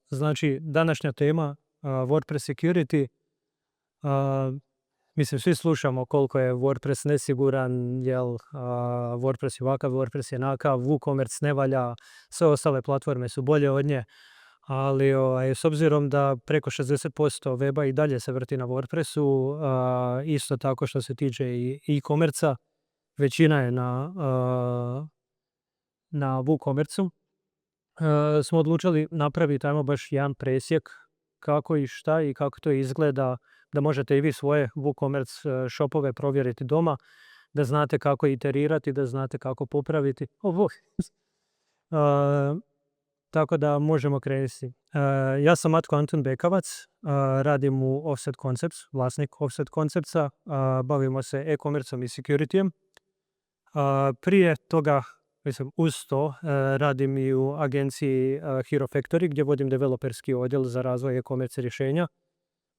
Znači, današnja tema WordPress security. Mislim, svi slušamo koliko je WordPress nesiguran, jel WordPress je ovakav, WordPress je onakav, WooCommerce ne valja, sve ostale platforme su bolje od nje, ali s obzirom da preko 60% weba i dalje se vrti na WordPressu, isto tako što se tiče i e-commerce-a, većina je na WooCommerce-u. Smo odlučili napraviti baš jedan presjek kako i šta i kako to izgleda, da možete i vi svoje WooCommerce shopove provjeriti doma, da znate kako iterirati, da znate kako popraviti. Tako da možemo krenuti. Ja sam Matko Antun Bekavac, radim u Offset Concepts, vlasnik Offset Conceptsa, bavimo se e-commerceom i securityjem. Prije toga, uz to radim i u agenciji Hero Factory gdje vodim developerski odjel za razvoj e-commerce rješenja.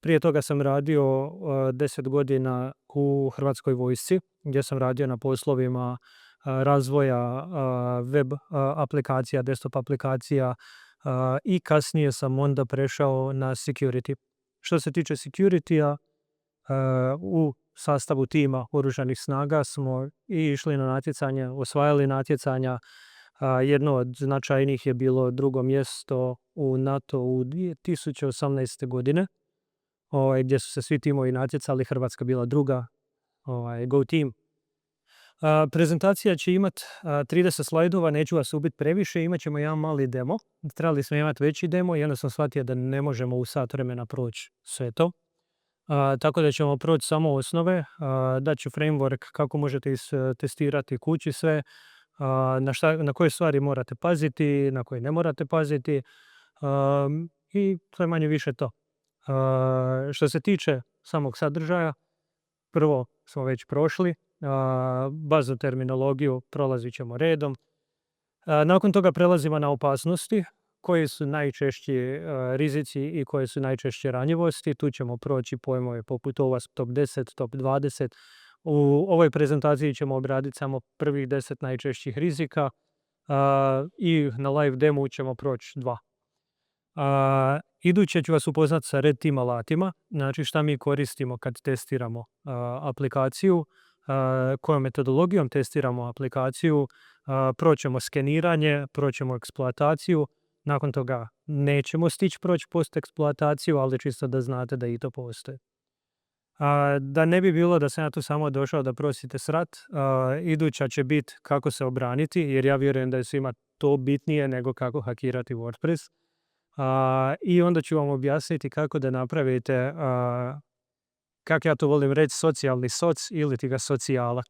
Prije toga sam radio 10 godina u Hrvatskoj vojsci gdje sam radio na poslovima razvoja web aplikacija, desktop aplikacija i kasnije sam onda prešao na security. Što se tiče security-a, u sastavu tima Oružanih snaga smo i išli na natjecanje, osvajali natjecanja. Jedno od značajnijih je bilo drugo mjesto u NATO u 2018. godine, gdje su se svi timovi natjecali, Hrvatska bila druga, Go Team. Prezentacija će imati 30 slajdova, neću vas ubiti previše, imat ćemo jedan mali demo. Trebali smo imati veći demo i onda sam shvatio da ne možemo u sat vremena proći sve to. Tako da ćemo proći samo osnove, daću framework kako možete testirati kući sve, na koje stvari morate paziti, na koje ne morate paziti i to je manje više to. Što se tiče samog sadržaja, prvo smo već prošli, baznu terminologiju prolazit ćemo redom. Nakon toga prelazimo na opasnosti, koji su najčešći rizici i koje su najčešće ranjivosti. Tu ćemo proći pojmove poput OWASP top 10, top 20. U ovoj prezentaciji ćemo obraditi samo prvih 10 najčešćih rizika i na live demo ćemo proći 2. Iduće ću vas upoznati sa Red Team alatima, znači šta mi koristimo kad testiramo aplikaciju, kojom metodologijom testiramo aplikaciju, proćemo skeniranje, proćemo eksploataciju, nakon toga nećemo stići proći post eksploataciju, ali čisto da znate da i to postoje. Da ne bi bilo da sam ja tu samo došao da prosite srat, iduća će biti kako se obraniti, jer ja vjerujem da je svima to bitnije nego kako hakirati WordPress. I onda ću vam objasniti kako da napravite, kako ja to volim reći, socijalni soc ili ti ga socijala.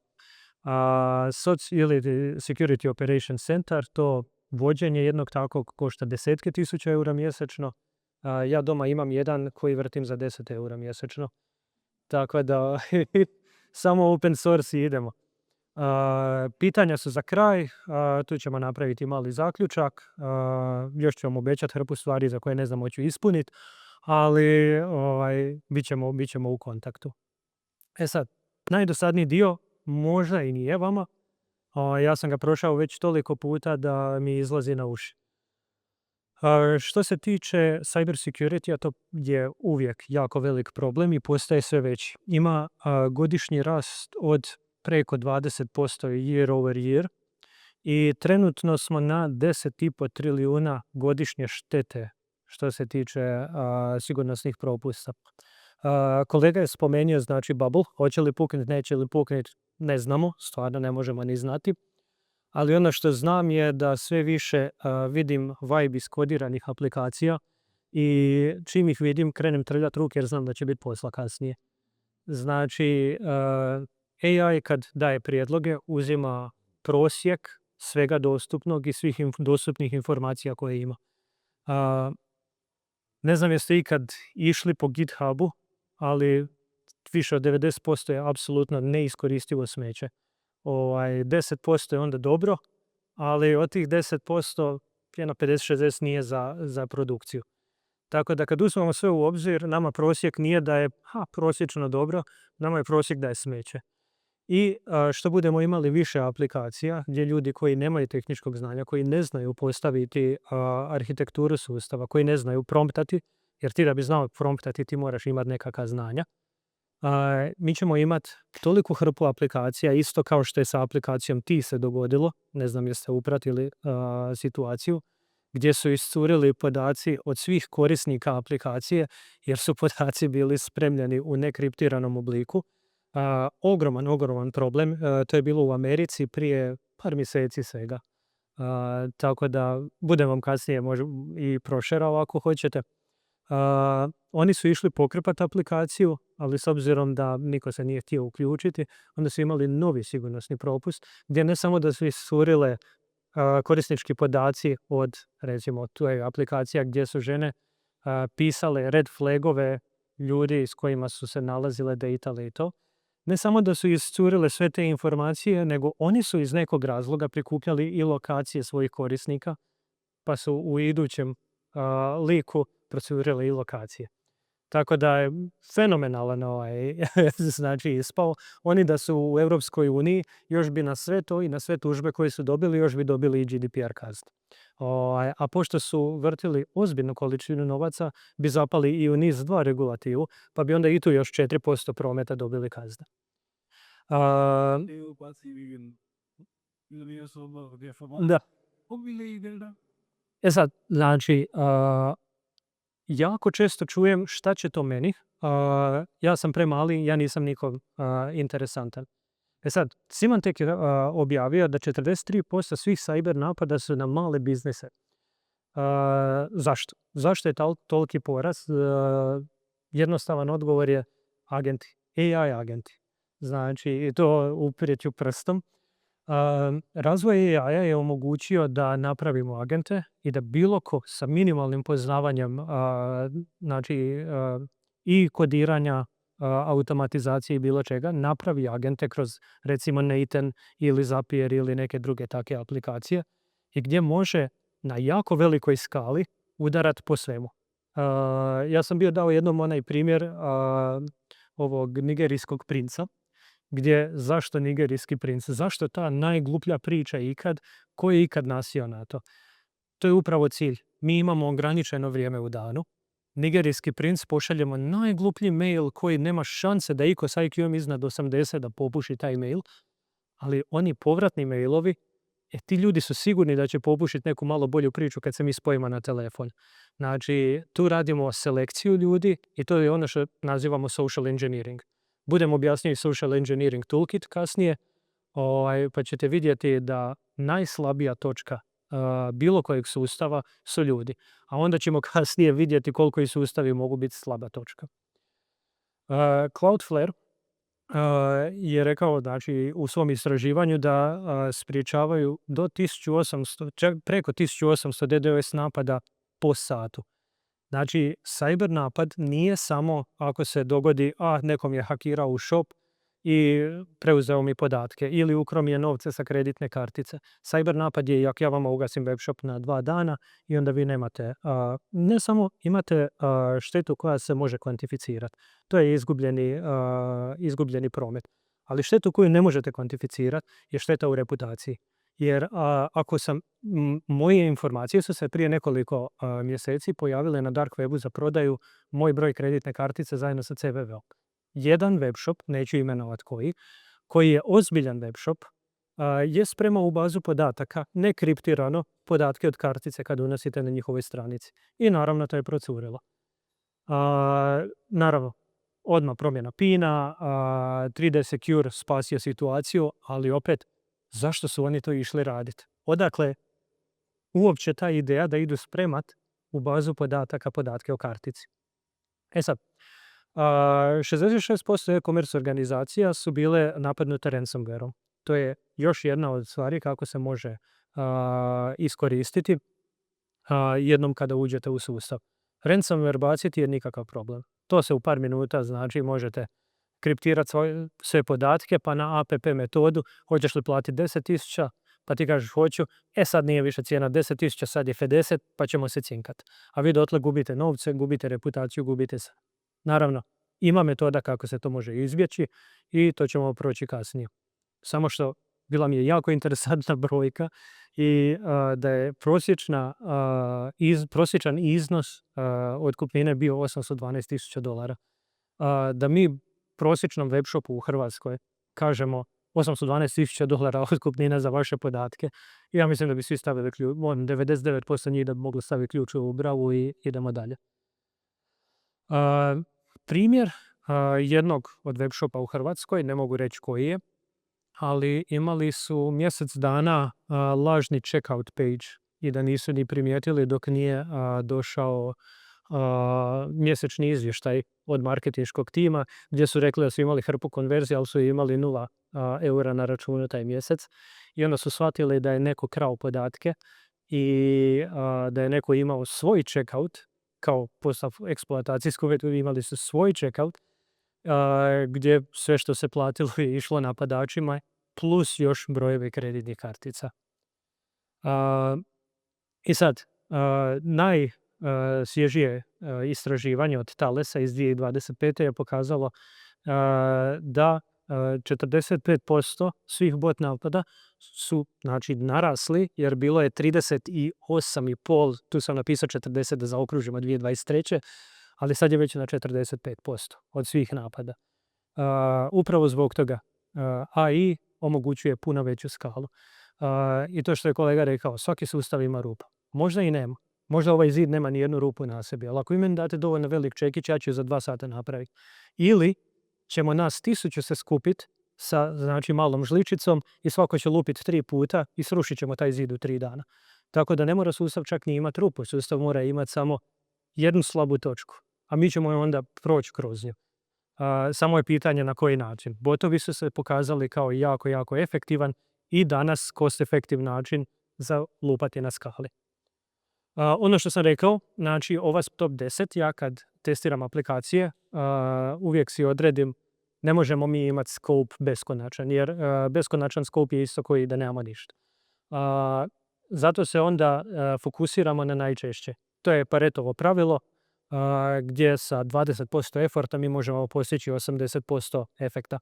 SOC ili Security Operations Center, to vođenje jednog takvog košta desetke tisuća eura mjesečno. Ja doma imam jedan koji vrtim za 10 eura mjesečno. Tako da samo open source i idemo. Pitanja su za kraj, tu ćemo napraviti mali zaključak, još ću vam obećati hrpu stvari za koje ne znam hoću ispuniti, ali bit ćemo u kontaktu. Sad, najdosadniji dio, možda i nije vama, ja sam ga prošao već toliko puta da mi izlazi na uši. Što se tiče cyber security, a to je uvijek jako velik problem i postaje sve veći. Ima godišnji rast od preko 20% year over year i trenutno smo na 10,5 trilijuna godišnje štete što se tiče sigurnosnih propusta. Kolega je spomenuo, znači bubble, hoće li puknuti, neće li puknuti, ne znamo, stvarno ne možemo ni znati. Ali ono što znam je da sve više vidim vibe iskodiranih aplikacija i čim ih vidim krenem trljati ruke jer znam da će biti posla kasnije. Znači, AI kad daje prijedloge uzima prosjek svega dostupnog i svih dostupnih informacija koje ima. Ne znam jeste ikad išli po GitHubu, ali više od 90% je apsolutno neiskoristivo smeće. 10% je onda dobro, ali od tih 10% jedno 50-60 nije za produkciju. Tako da kad uzmemo sve u obzir, nama prosjek nije da je prosječno dobro, nama je prosjek da je smeće. I što budemo imali više aplikacija gdje ljudi koji nemaju tehničkog znanja, koji ne znaju postaviti arhitekturu sustava, koji ne znaju promptati, jer ti da bi znao promptati ti moraš imati nekakva znanja. Mi ćemo imati toliku hrpu aplikacija, isto kao što je sa aplikacijom Ti se dogodilo, ne znam jeste upratili situaciju, gdje su iscurili podaci od svih korisnika aplikacije, jer su podaci bili spremljeni u nekriptiranom obliku. Ogroman problem, to je bilo u Americi prije par mjeseci svega. Tako da budem vam kasnije i prošerao ako hoćete. Oni su išli pokrpati aplikaciju, ali s obzirom da niko se nije htio uključiti, onda su imali novi sigurnosni propust, gdje ne samo da su iscurile korisnički podaci od, recimo, tu je aplikacija gdje su žene pisale red flagove ljudi s kojima su se nalazile, datale i to. Ne samo da su iscurile sve te informacije, nego oni su iz nekog razloga prikupljali i lokacije svojih korisnika, pa su u idućem liku procurili i lokacije. Tako da je fenomenalan znači ispao. Oni da su u Europskoj uniji, još bi na sve to i na sve tužbe koje su dobili, još bi dobili i GDPR kaznu. A pošto su vrtili ozbiljnu količinu novaca, bi zapali i u NIS 2 regulativu, pa bi onda i tu još 4% prometa dobili kazne. Da. Sad, znači, jako često čujem šta će to meni, ja sam premali, ja nisam nikom interesantan. Sad, Symantec je objavio da 43% svih cyber napada su na male biznise. Zašto? Zašto je toliki porast? Jednostavan odgovor je agenti, AI agenti. Znači, i to uprijeti prstom. Razvoj AI je omogućio da napravimo agente i da bilo ko sa minimalnim poznavanjem znači, i kodiranja, automatizacije i bilo čega napravi agente kroz recimo Nathan ili Zapier ili neke druge takve aplikacije i gdje može na jako velikoj skali udarati po svemu. Ja sam bio dao jednom onaj primjer ovog nigerijskog princa, gdje zašto nigerijski princ, zašto ta najgluplja priča ikad, ko je ikad nasio na to. To je upravo cilj. Mi imamo ograničeno vrijeme u danu. Nigerijski princ pošaljemo najgluplji mail koji nema šanse da iko s IQ-om iznad 80 da popuši taj mail, ali oni povratni mailovi, ti ljudi su sigurni da će popušiti neku malo bolju priču kad se mi spojimo na telefon. Znači, tu radimo selekciju ljudi i to je ono što nazivamo social engineering. Budem objasnio i social engineering toolkit kasnije, pa ćete vidjeti da najslabija točka bilo kojeg sustava su ljudi. A onda ćemo kasnije vidjeti koliko i sustavi mogu biti slaba točka. Cloudflare je rekao, znači, u svom istraživanju da spriječavaju do 1800, čak preko 1800 DDoS napada po satu. Znači, cyber napad nije samo ako se dogodi, nekom je hakirao u shop i preuzeo mi podatke ili ukrao mi je novce sa kreditne kartice. Cyber napad je ako ja vama ugasim web shop na 2 dana i onda vi nemate, ne samo imate štetu koja se može kvantificirati. To je izgubljeni promet. Ali štetu koju ne možete kvantificirati je šteta u reputaciji. Jer ako moje informacije su se prije nekoliko mjeseci pojavile na dark webu za prodaju moj broj kreditne kartice zajedno sa CVV-om. Jedan web shop, neću imenovati koji je ozbiljan web shop, je spremao u bazu podataka, nekriptirano, podatke od kartice kad unosite na njihovoj stranici. I naravno to je procurilo. Naravno, odmah promjena PIN-a, 3D Secure spasio situaciju, ali opet, zašto su oni to išli raditi? Odakle uopće ta ideja da idu spremat u bazu podataka podatke o kartici? Sad, 66% e-commerce organizacija su bile napadnute ransomwareom. To je još jedna od stvari kako se može iskoristiti jednom kada uđete u sustav. Ransomware baciti je nikakav problem. To se u par minuta, znači, možete kriptirati sve podatke, pa na app metodu hoćeš li platiti 10.000, pa ti kažeš hoću, sad nije više cijena 10.000, sad je 50, pa ćemo se cinkat. A vi dotle gubite novce, gubite reputaciju, gubite se. Naravno, ima metoda kako se to može izbjeći i to ćemo proći kasnije. samo što bila mi je jako interesantna brojka i da je prosječan iznos otkupnine bio $812,000. Da mi prosječnom web shopu u Hrvatskoj kažemo $812,000 otkupnina za vaše podatke, ja mislim da bi svi stavili 99% njih da bi mogli staviti ključ u bravu i idemo dalje. Primjer jednog od web shopa u Hrvatskoj, ne mogu reći koji je, ali imali su mjesec dana lažni checkout page i da nisu ni primijetili dok nije došao mjesečni izvještaj od marketinškog tima gdje su rekli da su imali hrpu konverzija, ali su imali €0 na računu taj mjesec. I onda su shvatili da je neko krao podatke i da je neko imao svoj checkout kao postav eksploatacijsku, imali su svoj checkout gdje sve što se platilo je išlo napadačima plus još brojevi kreditnih kartica. I sad, najsvježije istraživanje od Thalesa iz 2025. je pokazalo da 45% svih bot napada su narasli, jer bilo je 38,5, tu sam napisao 40 da zaokružimo 2023. Ali sad je već na 45% od svih napada. Upravo zbog toga AI omogućuje puno veću skalu. I to što je kolega rekao, svaki sustav ima rupa. Možda i nema. Možda ovaj zid nema ni jednu rupu na sebi, ali ako meni date dovoljno velik čekić, ja ću za 2 sata napraviti. Ili ćemo nas 1000 se skupiti sa malom žličicom i svako će lupiti 3 puta i srušit ćemo taj zid u 3 dana. Tako da ne mora sustav čak ni imati rupu. Sustav mora imati samo jednu slabu točku, a mi ćemo onda proći kroz nju. Samo je pitanje na koji način. Botovi su se pokazali kao jako, jako efektivan i danas cost-efektiv način za lupati na skali. Ono što sam rekao, OWASP top 10, ja kad testiram aplikacije, uvijek si odredim, ne možemo mi imati scope beskonačan, jer beskonačan scope je isto koji da nemamo ništa. Zato se onda fokusiramo na najčešće. To je Paretovo pravilo, gdje sa 20% eforta mi možemo postići 80% efekta.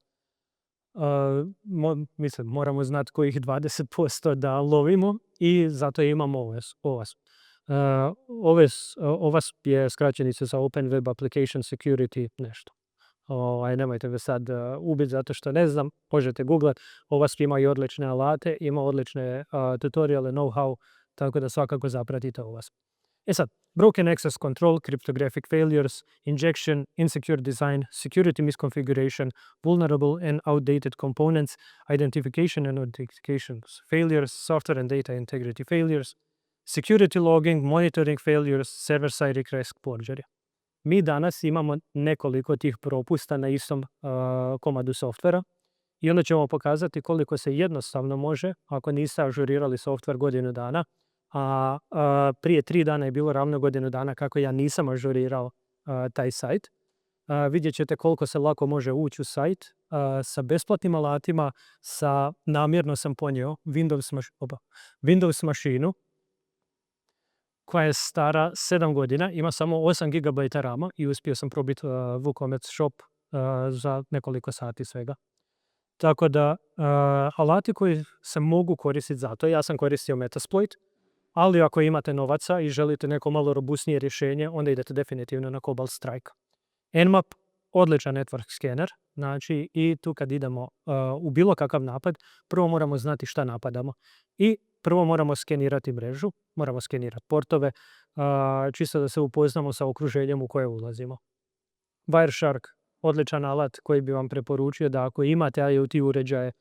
Moramo znati kojih 20% da lovimo i zato imamo OWASP. OWASP je skraćenica za Open Web Application Security nešto. Nemojte me sad ubiti zato što ne znam, možete googlat. OWASP ima i odlične alate, ima odlične tutoriale, know-how, tako da svakako zapratite OWASP. Sad, broken access control, cryptographic failures, injection, insecure design, security misconfiguration, vulnerable and outdated components, identification and authentication failures, software and data integrity failures, security logging, monitoring failures, server-side request forgery. Mi danas imamo nekoliko tih propusta na istom komadu softvera i onda ćemo pokazati koliko se jednostavno može, ako niste ažurirali softver godinu dana, a prije 3 dana je bilo ravno godinu dana kako ja nisam ažurirao taj sajt. Vidjet ćete koliko se lako može ući u sajt sa besplatnim alatima, namjerno sam ponio Windows mašinu koja je stara 7 godina, ima samo 8 GB rama i uspio sam probiti WooCommerce shop za nekoliko sati svega. Tako da alati koji se mogu koristiti za to, ja sam koristio Metasploit, ali ako imate novaca i želite neko malo robustnije rješenje, onda idete definitivno na Cobalt Strike. Nmap, odličan network skener, i tu kad idemo u bilo kakav napad, prvo moramo znati šta napadamo i prvo moramo skenirati mrežu, moramo skenirati portove, čisto da se upoznamo sa okruženjem u koje ulazimo. Wireshark, odličan alat koji bi vam preporučio da ako imate IoT uređaje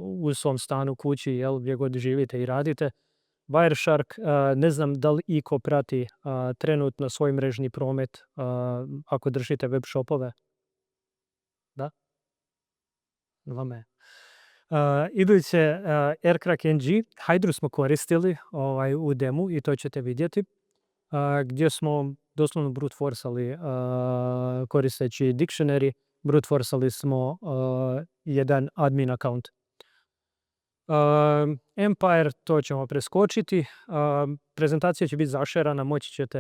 u svom stanu, kući, gdje god živite i radite, Wireshark, ne znam da li iko prati trenutno svoj mrežni promet ako držite web shopove. Da? Vame. Iduće Aircrack NG, Hydru smo koristili u demu i to ćete vidjeti, gdje smo doslovno brute forceali koristeći dictionary, brute forceali smo jedan admin account. Empire, to ćemo preskočiti. Prezentacija će biti zašerana, moći ćete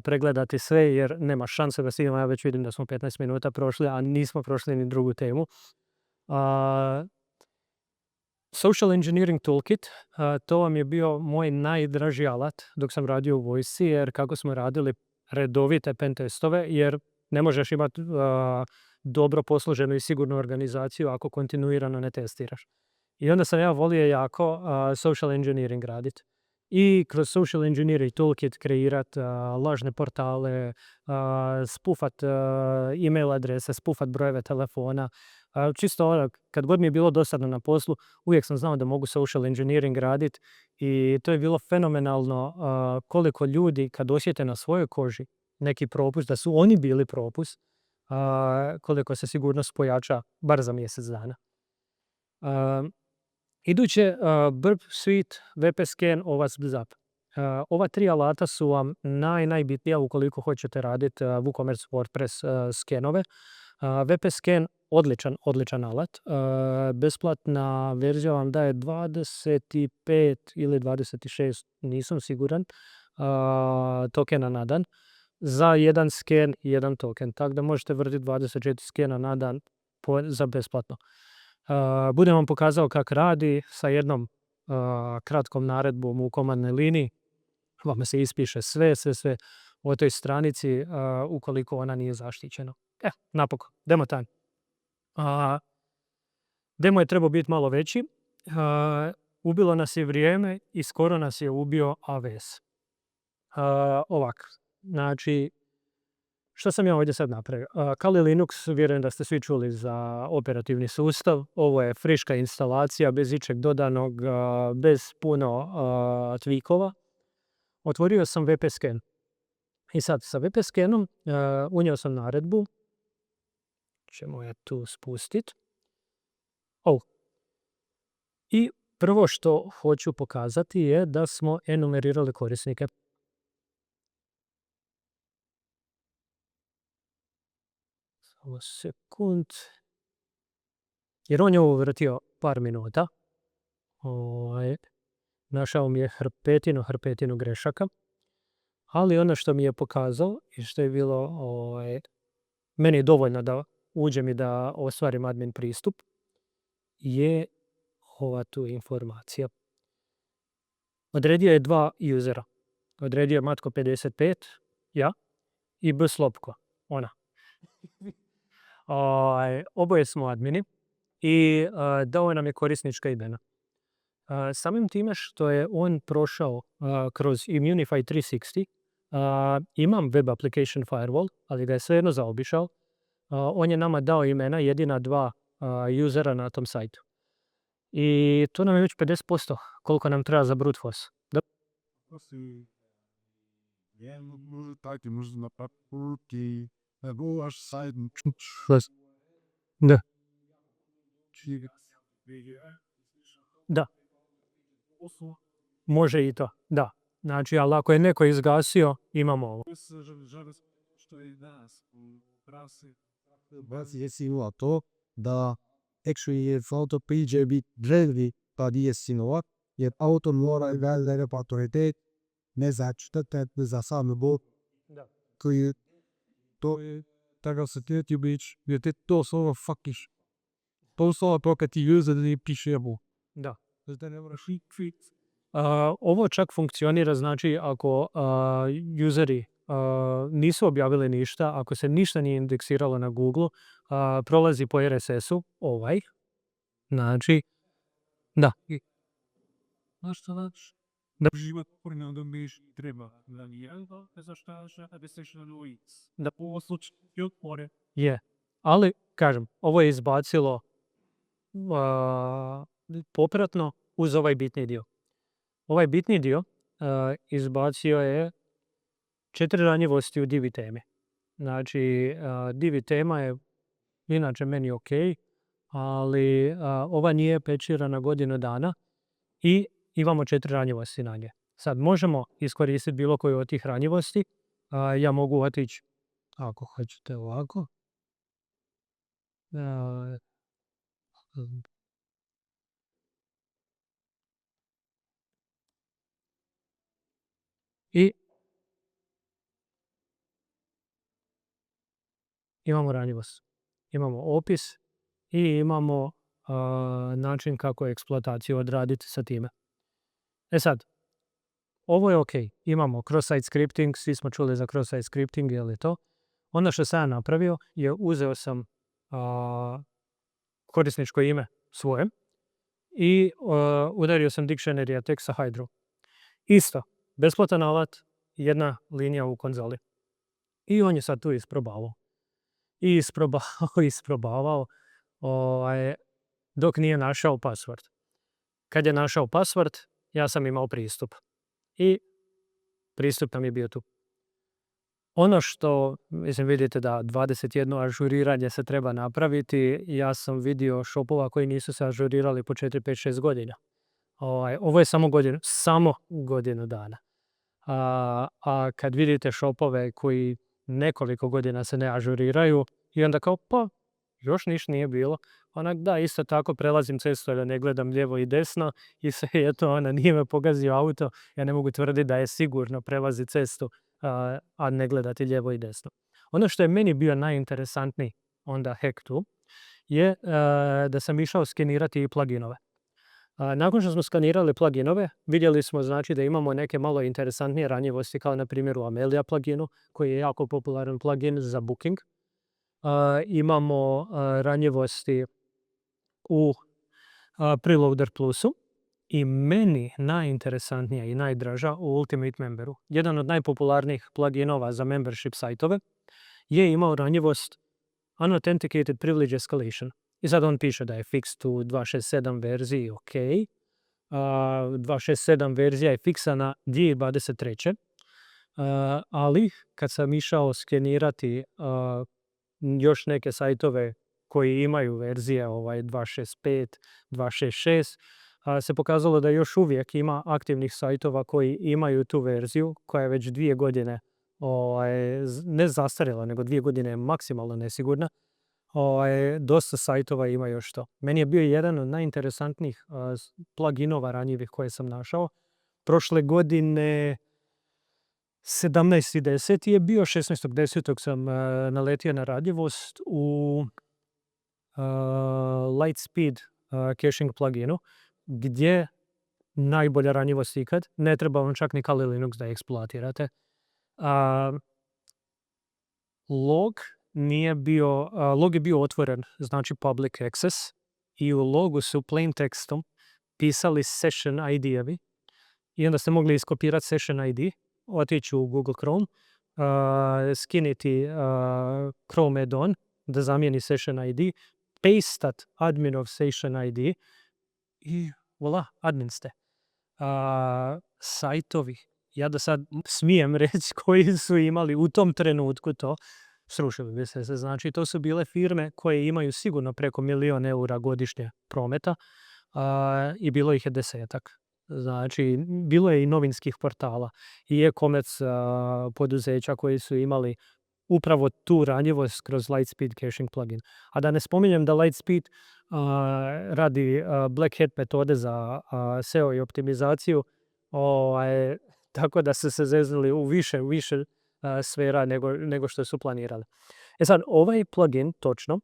pregledati sve jer nema šanse da stigamo. Ja već vidim da smo 15 minuta prošli, a nismo prošli ni drugu temu. Social Engineering Toolkit, to vam je bio moj najdraži alat dok sam radio u vojsci, jer kako smo radili redovite pen testove, jer ne možeš imati dobro posloženu i sigurnu organizaciju ako kontinuirano ne testiraš. I onda sam ja volio jako social engineering raditi. I kroz social engineering toolkit kreirati lažne portale, spufat email adrese, spufat brojeve telefona. Čisto ono, kad god mi je bilo dosadno na poslu, uvijek sam znao da mogu social engineering raditi i to je bilo fenomenalno koliko ljudi kad osjete na svojoj koži neki propust, da su oni bili propust, koliko se sigurnost pojača bar za mjesec dana. Iduće, Burp Suite, VP Scan, OWASP Zap. Ova 3 alata su vam najbitnija ukoliko hoćete raditi WooCommerce WordPress skenove. VP Scan, odličan alat. Besplatna verzija vam daje 25 ili 26, nisam siguran, tokena na dan. Za jedan sken, jedan token. Tako da možete vrtiti 24 skena na dan za besplatno. Budem vam pokazao kako radi sa jednom kratkom naredbom u komandnoj liniji. Vama se ispiše sve o toj stranici ukoliko ona nije zaštićena. Napokon, demo time. Demo je trebao biti malo veći. Ubilo nas je vrijeme i skoro nas je ubio AWS. Ovako, znači, što sam ja ovdje sad napravio? Kali Linux, vjerujem da ste svi čuli za operativni sustav. Ovo je friška instalacija, bez ičeg dodanog, bez puno tweakova. Otvorio sam VP Scan. I sad, sa VP Scanom unio sam naredbu. Ćemo je tu spustiti. I prvo što hoću pokazati je da smo enumerirali korisnike. Samo sekund. Jer on je ovo vrtio par minuta. Našao mi je hrpetinu grešaka. Ali ono što mi je pokazao i što je bilo meni dovoljno da uđem i da ostvarim admin pristup je ova tu informacija. Odredio je 2 usera. Odredio je Matko 55, ja, i B. Slopko, ona. Oboje smo admini i dao nam je korisnička imena. Samim time što je on prošao kroz Immunify 360, imam web application firewall, ali ga je svejedno zaobišao. On je nama dao imena jedina 2 usera na tom sajtu. I to nam je već 50% koliko nam treba za brute force. Da. Može i to, da. Znači, ali ako je neko izgasio, imamo ovo. Jesi imao to da actually auto priđe biti drevi pa nije sinova, jer auto mora da autoritet ne začitati za same bog koji to je tako se ti bić, jer ti to slovo fakiš. To slovo to kad ti user da piše bu. Da. Da ne moraš ovo čak funkcionira, znači ako useri nisu objavili ništa, ako se ništa nije indeksiralo na Google, prolazi po RSS-u, znači, da. Znaš što znači? Da. Život porno da mi treba. Da nije to, zašto da se što novi. Da. U slučaju pore. Je, ali, kažem, ovo je izbacilo popratno uz ovaj bitni dio. Ovaj bitni dio izbacio je 4 ranjivosti u divi teme. Znači, divi tema je inače meni ok, ali ova nije pečirana godinu dana i imamo 4 ranjivosti na nje. Sad možemo iskoristiti bilo koju od tih ranjivosti. Ja mogu otići, ako hoćete ovako. I imamo ranjivost. Imamo opis i imamo način kako eksploataciju odraditi sa time. E sad, ovo je ok, imamo cross-site scripting, svi smo čuli za cross-site scripting, je li to? Ono što sam ja napravio je uzeo sam korisničko ime svoje i udario sam dictionary tekst sa Hydro. Isto, besplatan alat, jedna linija u konzoli. I on je sad tu isprobavao. I isprobavao dok nije našao password. Kad je našao password, ja sam imao pristup. I pristup nam je bio tu. Ono što, mislim, vidite da 21 ažuriranje se treba napraviti, ja sam vidio shopova koji nisu se ažurirali po 4, 5, 6 godina. Ovo je samo godinu dana. A kad vidite shopove koji nekoliko godina se ne ažuriraju i onda kao, pa, još ništa nije bilo. Onak, da, isto tako prelazim cestu da ne gledam lijevo i desno i sve je to, nije me pogazio auto, ja ne mogu tvrditi da je sigurno prelazi cestu, a ne gledati lijevo i desno. Ono što je meni bio najinteresantniji onda hack tu je da sam išao skenirati i pluginove. Nakon što smo skanirali pluginove, vidjeli smo znači da imamo neke malo interesantnije ranjivosti, kao na primjer u Amelia pluginu, koji je jako popularan plugin za booking. Imamo ranjivosti u Preloader Plusu i meni najinteresantnija i najdraža u Ultimate Memberu. Jedan od najpopularnijih pluginova za membership sajtove je imao ranjivost Unauthenticated Privilege Escalation. I sad on piše da je fixed u 2.6.7 verziji, ok. 2.6.7 verzija je fiksana 2023. Ali kad sam išao skenirati još neke sajtove koji imaju verzije 2.6.5, 2.6.6, se pokazalo da još uvijek ima aktivnih sajtova koji imaju tu verziju koja je već 2 godine ne zastarjela, nego 2 godine maksimalno nesigurna. Dosta sajtova ima još to. Meni je bio jedan od najinteresantnijih pluginova ranjivih koje sam našao. Prošle godine 17.10. je bio, 16.10. sam naletio na ranjivost u Lightspeed caching pluginu, gdje najbolja ranjivost ikad, ne treba vam čak ni Kali Linux da eksploatirate. Log je bio otvoren, znači public access, i u logu su plain tekstom pisali session ID-evi i onda ste mogli iskopirati session ID, otići u Google Chrome, skiniti Chrome add-on da zamijeni session ID, pastat adminov session ID i voila, admin ste. Sajtovi, ja da sad smijem reći koji su imali u tom trenutku to, srušili bi se. Znači, to su bile firme koje imaju sigurno preko 1 000 000 eura godišnje prometa i bilo ih je 10-ak. Znači, bilo je i novinskih portala i e-commerce poduzeća koji su imali upravo tu ranjivost kroz Lightspeed caching plugin. A da ne spominjem da Lightspeed radi black hat metode za SEO i optimizaciju, tako da su se zeznuli u više sfera nego što su planirali. E sad, ovaj plugin točno,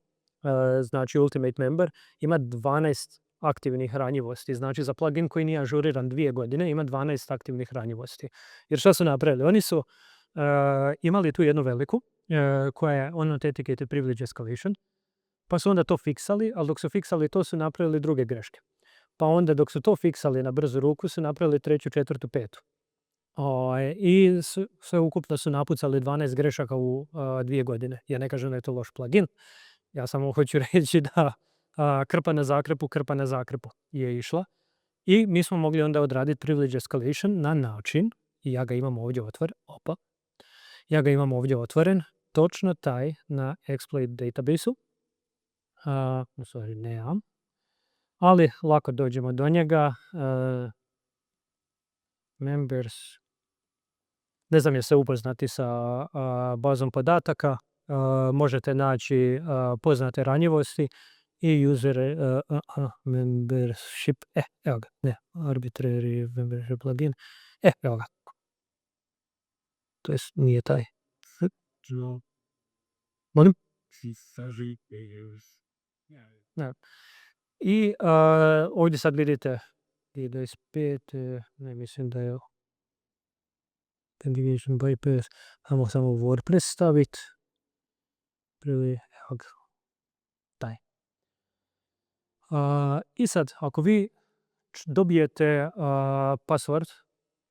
znači Ultimate Member, ima 12 aktivnih ranjivosti. Znači, za plugin koji nije ažuriran 2 godine, ima 12 aktivnih ranjivosti. Jer što su napravili? Oni su imali tu jednu veliku, koja je Unauthenticated Privilege Escalation, pa su onda to fiksali, ali dok su fiksali to su napravili druge greške. Pa onda dok su to fiksali na brzu ruku su napravili 3., 4., 5. I sve ukupno su napucali 12 grešaka u 2 godine. Ja ne kažem da je to loš plugin. Ja samo hoću reći da krpa na zakrpu je išla. I mi smo mogli onda odraditi privilege escalation na način, i ja ga imam ovdje otvoren, točno taj na exploit database-u. Nemam. Ali lako dođemo do njega. Members. Ne znam jeste upoznati sa bazom podataka. Možete naći poznate ranjivosti i user membership. Evo ga. Ne, arbitrary membership plugin. Evo ga. To jest nije taj. Molim? Ne. I ovdje sad vidite i 25, ne mislim da je Navigation bypass, samo WordPress staviti. Prvi, evo ga, taj. I sad, ako vi dobijete password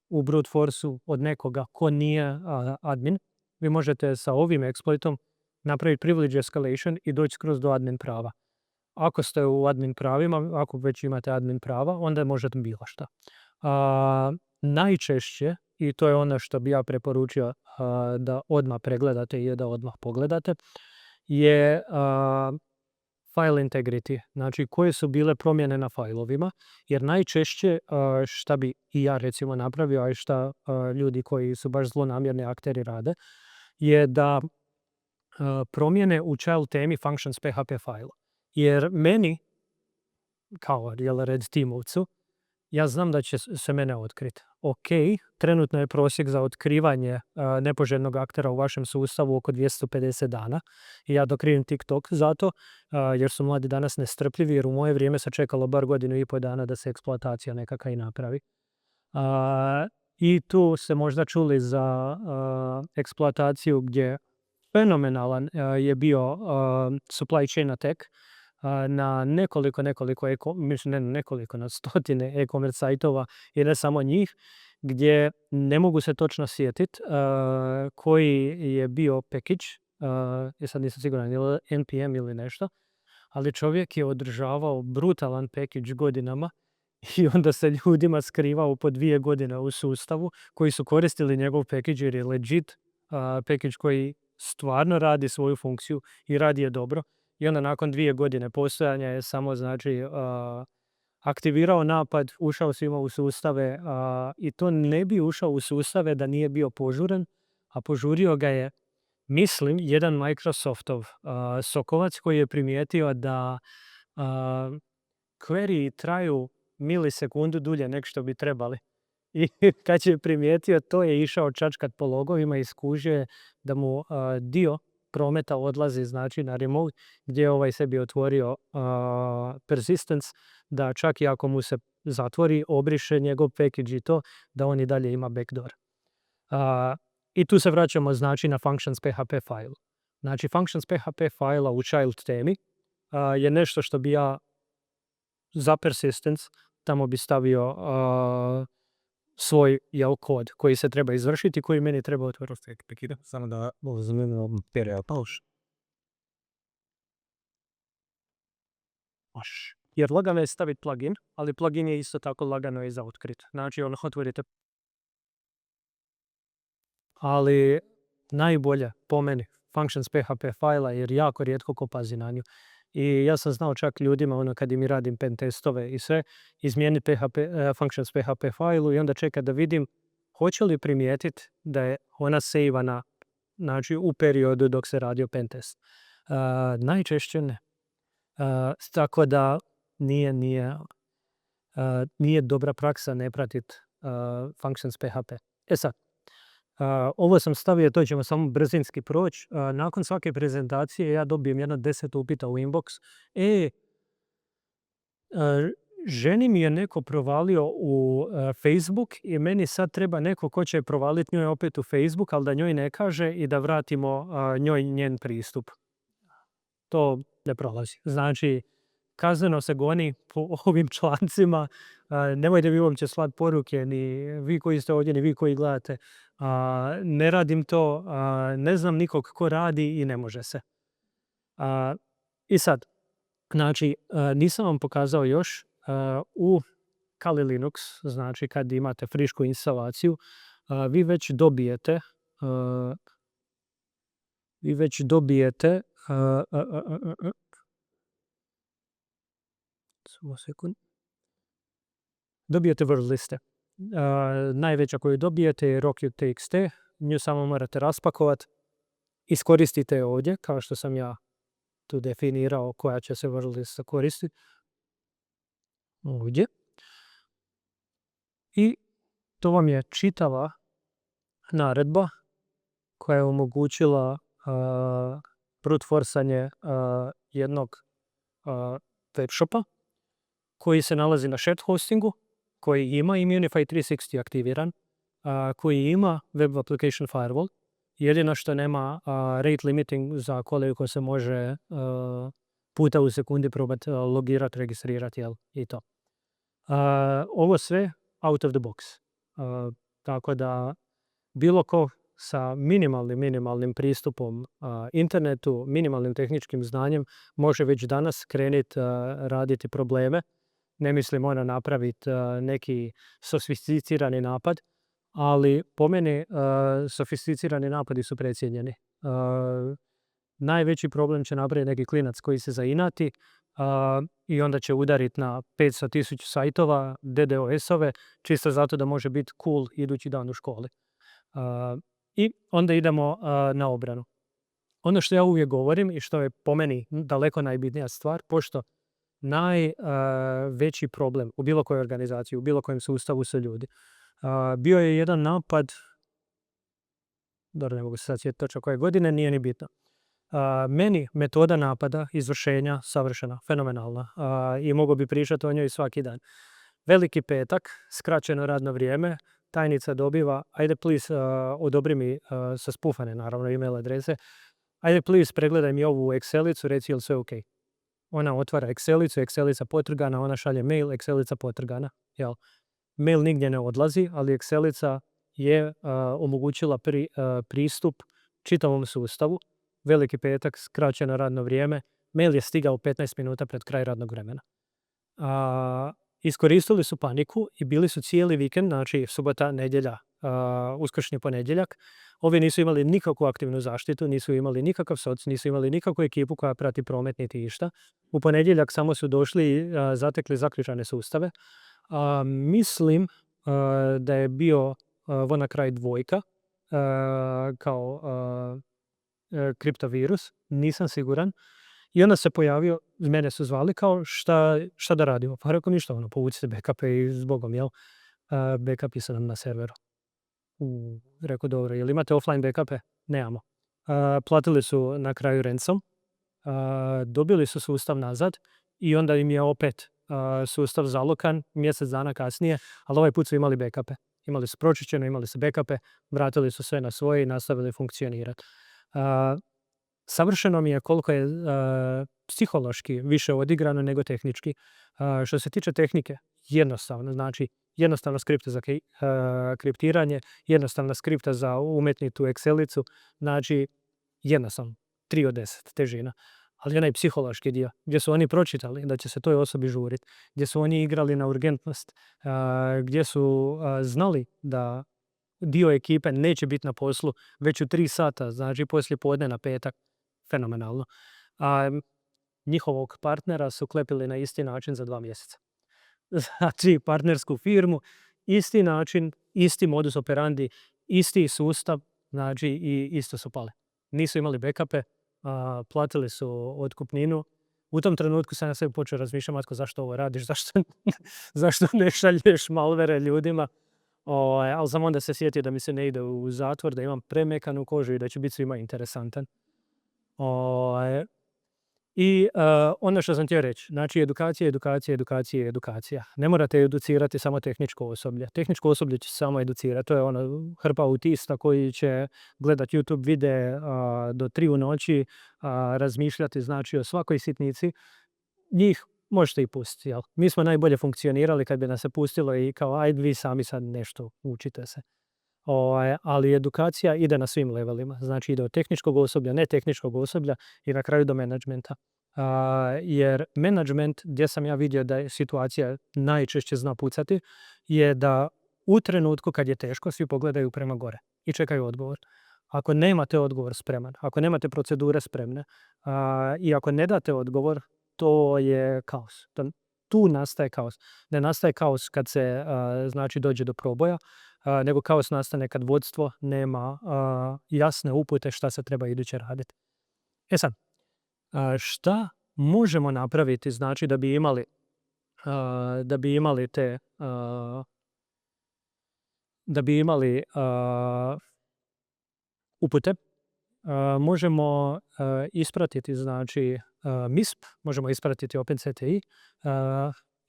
u brute forceu od nekoga ko nije admin, vi možete sa ovim exploitom napraviti privilege escalation i doći skroz do admin prava. Ako ste u admin pravima, ako već imate admin prava, onda možete bilo šta. Najčešće, i to je ono što bi ja preporučio da odmah pregledate i da odmah pogledate, je file integrity, znači koje su bile promjene na failovima, jer najčešće šta bi i ja recimo napravio, a i šta ljudi koji su baš zlonamjerni akteri rade, je da promjene u child temi functions PHP file. Jer meni, kao red teamovcu, ja znam da će se mene otkriti. Ok, trenutno je prosjek za otkrivanje nepoželjnog aktera u vašem sustavu oko 250 dana. I ja dokrivim TikTok zato, jer su mladi danas nestrpljivi, jer u moje vrijeme se čekalo bar 1,5 dana da se eksploatacija nekakva i napravi. I tu ste možda čuli za eksploataciju gdje fenomenalan je bio supply chain attack na na stotine e-commerce sajtova i ne samo njih, gdje ne mogu se točno sjetiti koji je bio package, ja sad nisam siguran ili NPM ili nešto, ali čovjek je održavao brutalan package godinama i onda se ljudima skrivao po 2 godine u sustavu koji su koristili njegov package jer je legit package koji stvarno radi svoju funkciju i radi je dobro. I onda nakon 2 godine postojanja je samo aktivirao napad, ušao svima u sustave i to ne bi ušao u sustave da nije bio požuren, a požurio ga je, mislim, jedan Microsoftov sokovac koji je primijetio da query traju milisekundu dulje nek što bi trebali. I kad je primijetio to, je išao čačkat po logovima i skužio da mu dio prometa odlazi znači na remote, gdje je ovaj sebi otvorio persistence, da čak i ako mu se zatvori, obriše njegov package i to, da on i dalje ima backdoor. I tu se vraćamo znači na functions PHP file. Znači functions PHP file u child temi je nešto što bi ja za persistence tamo bi stavio svoj kod koji se treba izvršiti, koji meni treba otvoriti. Samo da uzmemo period pauš. Jer lagano je staviti plugin, ali plugin je isto tako lagano i za otkriti. Znači otvorite. Ali najbolje po meni functions PHP file jer jako rijetko ko pazi na nju. I ja sam znao čak ljudima kad im radim pen testove i sve, izmijeniti functions PHP file i onda čekati da vidim hoće li primijetiti da je ona sejvana, znači u periodu dok se radio pen test. Najčešće ne. Tako da nije dobra praksa ne pratiti functions PHP. Sad, ovo sam stavio, to ćemo samo brzinski proći. Nakon svake prezentacije ja dobijem 10 upita u inbox. Ženi mi je neko provalio u Facebook i meni sad treba neko ko će provaliti njoj opet u Facebook, ali da njoj ne kaže i da vratimo njoj njen pristup. To ne prolazi. Znači, kazneno se goni po ovim člancima. Nemojte vi uopće slati poruke, ni vi koji ste ovdje, ni vi koji gledate. Ne radim to, ne znam nikog ko radi i ne može se. I sad, znači, nisam vam pokazao još u Kali Linux, znači kad imate frišku instalaciju, vi već dobijete dobijete word liste. Najveća koju dobijete je rocket.txt, nju samo morate raspakovati, iskoristite je ovdje, kao što sam ja tu definirao koja će se word lista koristiti. Ovdje. I to vam je čitava naredba koja je omogućila brute forcanje jednog web shopa koji se nalazi na shared hostingu, koji ima Immunify 360 aktiviran, koji ima Web Application Firewall, jedino što nema rate limiting za koliko se može puta u sekundi probati logirati, registrirati i to. Ovo sve out of the box. Tako da bilo ko sa minimalnim pristupom internetu, minimalnim tehničkim znanjem može već danas krenuti raditi probleme. Ne mislim napraviti neki sofisticirani napad, ali po meni sofisticirani napadi su precijenjeni. Najveći problem će napraviti neki klinac koji se zainati i onda će udariti na 500.000 sajtova, DDoS-ove, čisto zato da može biti cool idući dan u školi. I onda idemo na obranu. Ono što ja uvijek govorim i što je po meni daleko najbitnija stvar, pošto najveći problem u bilo kojoj organizaciji, u bilo kojem sustavu su ljudi. Bio je jedan napad, dobro, ne mogu se sad sjetiti točno koje godine, nije ni bitno. Meni metoda napada, izvršenja, savršena, fenomenalna i mogu bi pričati o njoj svaki dan. Veliki petak, skraćeno radno vrijeme, tajnica dobiva, ajde please odobri mi sa spufane naravno email adrese, ajde please pregledaj mi ovu Excelicu, reci je li sve ok. Ona otvara Excelicu, Excelica potrgana, ona šalje mail, Excelica potrgana. Jel? Mail nigdje ne odlazi, ali Excelica je omogućila pristup čitavom sustavu. Veliki petak, skraćeno radno vrijeme, mail je stigao 15 minuta pred kraj radnog vremena. Iskoristili su paniku i bili su cijeli vikend, znači subota, nedjelja, uskršnji ponedjeljak. Ovi nisu imali nikakvu aktivnu zaštitu, nisu imali nikakav soc, nisu imali nikakvu ekipu koja prati promet niti išta. U ponedjeljak samo su došli i zatekli zaključane sustave. Mislim da je bio WannaCry 2 kao kriptovirus, nisam siguran. I onda se pojavio, mene su zvali kao šta da radimo. Pa rekao ništa, povucite backupe i zbogom, jel? Backupi su nam na serveru. Rekao dobro, jel imate offline backupe? Nemamo. Platili su na kraju ransom, dobili su sustav nazad i onda im je opet sustav zalokan mjesec dana kasnije, ali ovaj put su imali backupe. Imali su pročišćeno, imali su backupe, vratili su sve na svoje i nastavili funkcionirati. Savršeno mi je koliko je psihološki više odigrano nego tehnički. Što se tiče tehnike, jednostavno, znači jednostavno skripta za kriptiranje, jednostavna skripta za umetnitu Excelicu, znači jednostavno 3 od 10 težina. Ali onaj psihološki dio, gdje su oni pročitali da će se toj osobi žuriti, gdje su oni igrali na urgentnost, gdje su znali da dio ekipe neće biti na poslu već u 3 sata, znači poslije podne na petak, fenomenalno. Njihovog partnera su klepili na isti način za 2 mjeseca. Znači partnersku firmu, isti način, isti modus operandi, isti sustav, znači i isto su pale. Nisu imali backupe, platili su otkupninu. U tom trenutku sam ja sebi počeo razmišljati, Matko, zašto ovo radiš, zašto ne šalješ malvere ljudima. Ali sam onda se sjetio da mi se ne ide u zatvor, da imam premekanu kožu i da će biti svima interesantan. I ono što sam htio reći, znači edukacija. Ne morate educirati samo tehničko osoblje. Tehničko osoblje će samo educirati. To je hrpa autista koji će gledati YouTube videe do 3 u noći, razmišljati znači o svakoj sitnici. Njih možete i pustiti. Jel? Mi smo najbolje funkcionirali kad bi nas se pustilo i kao ajde vi sami sad nešto učite se. Ali edukacija ide na svim levelima. Znači ide od tehničkog osoblja, ne tehničkog osoblja i na kraju do menadžmenta. Jer menadžment, gdje sam ja vidio da je situacija najčešće zna pucati, je da u trenutku kad je teško svi pogledaju prema gore i čekaju odgovor. Ako nemate odgovor spreman, ako nemate procedure spremne i ako ne date odgovor, to je kaos. Tu nastaje kaos. Ne nastaje kaos kad se znači dođe do proboja, nego kaos nastane kad vodstvo nema jasne upute šta se treba iduće raditi. Sad, šta možemo napraviti znači da bi imali te upute? Možemo ispratiti znači MISP, možemo ispratiti OpenCTI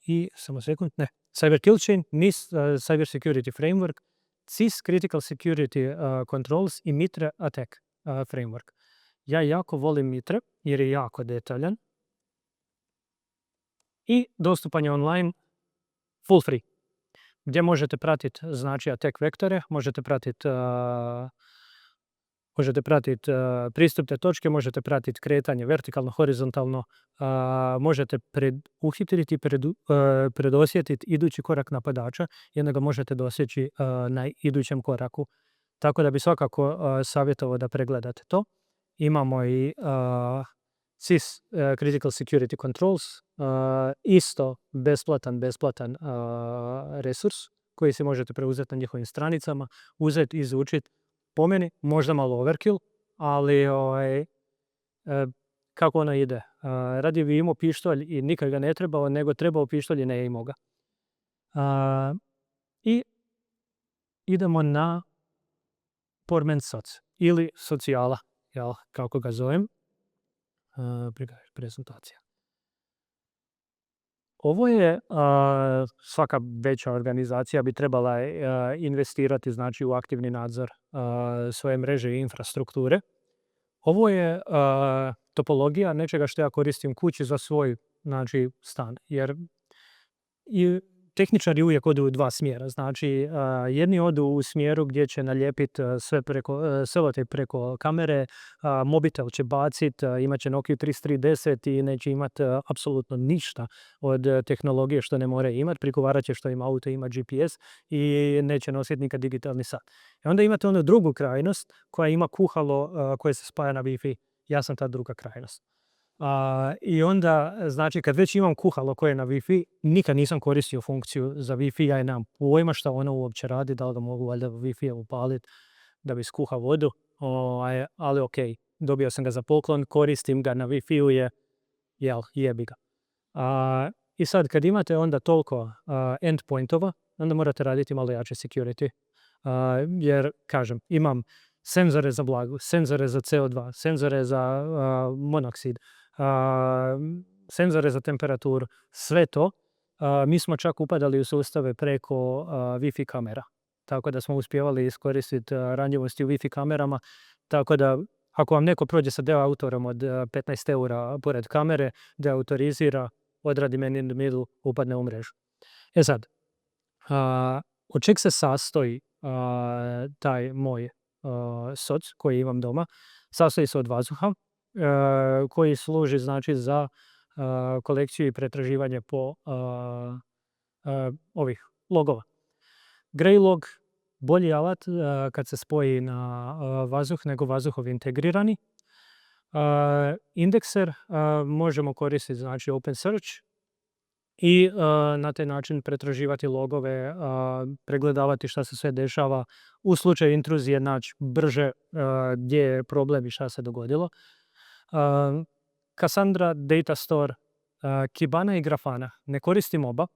i samo sekund, ne, Cyber Kill Chain, NIST Cyber Security Framework, CIS Critical Security Controls i MITRE Attack Framework. Ja jako volim MITRE jer je jako detaljan i dostupan je online full free, gdje možete pratiti znači attack vektore, možete pratiti pristupne točke, možete pratiti kretanje vertikalno, horizontalno, možete uhititi i predosjetiti idući korak napadača i onda ga možete dosjeći na idućem koraku. Tako da bi svakako savjetovao da pregledate to. Imamo i CIS Critical Security Controls, isto besplatan resurs koji si možete preuzeti na njihovim stranicama, uzeti, izučiti. Po meni možda malo overkill, ali kako ono ide? Radije bi imao pištolj i nikad ga ne trebao, nego trebao pištolj i ne imao ga. I idemo na Portman Soc ili socijala, kako ga zovem. Prezentacija. Ovo je svaka veća organizacija bi trebala investirati znači u aktivni nadzor svoje mreže i infrastrukture. Ovo je topologija nečega što ja koristim kući za svoj znači stan, jer i tehničari uvijek odu u dva smjera. Znači, jedni odu u smjeru gdje će nalijepiti sve preko kamere, mobitel će baciti, imat će Nokia 3310 i neće imati apsolutno ništa od tehnologije što ne mora imati. Prikovarat će što ima auto, ima GPS i neće nositi nikad digitalni sat. I onda imate onu drugu krajnost koja ima kuhalo koje se spaja na Wi-Fi. Ja sam ta druga krajnost. I onda, znači, kad već imam kuhalo koje je na Wi-Fi, nikad nisam koristio funkciju za Wi-Fi, ja nemam pojma šta ono uopće radi, da li ga mogu valjda Wi-Fi upaliti da bi skuhao vodu, ali ok, dobio sam ga za poklon, koristim ga na Wi-Fi-u jebi ga. I sad, kad imate onda toliko endpointova, onda morate raditi malo jače security, jer, kažem, imam senzore za vlagu, senzore za CO2, senzore za monoksid, senzore za temperaturu, sve to. Mi smo čak upadali u sustave preko Wi-Fi kamera, tako da smo uspjevali iskoristiti ranjivosti u Wi-Fi kamerama, tako da ako vam neko prođe sa deautorom od 15 eura pored kamere, deautorizira, odradi man in the middle, upadne u mrežu. Sad, od čeg se sastoji taj moj soc koji imam doma? Sastoji se od vazuha koji služi znači za kolekciju i pretraživanje po ovih logova. Greylog, bolji alat kad se spoji na vazuh nego vazuhov integrirani. Indekser možemo koristiti znači open search i na taj način pretraživati logove, pregledavati šta se sve dešava, u slučaju intruzije naći brže gdje je problem i šta se dogodilo. Cassandra, Datastore, Kibana i Grafana. Ne koristim oba.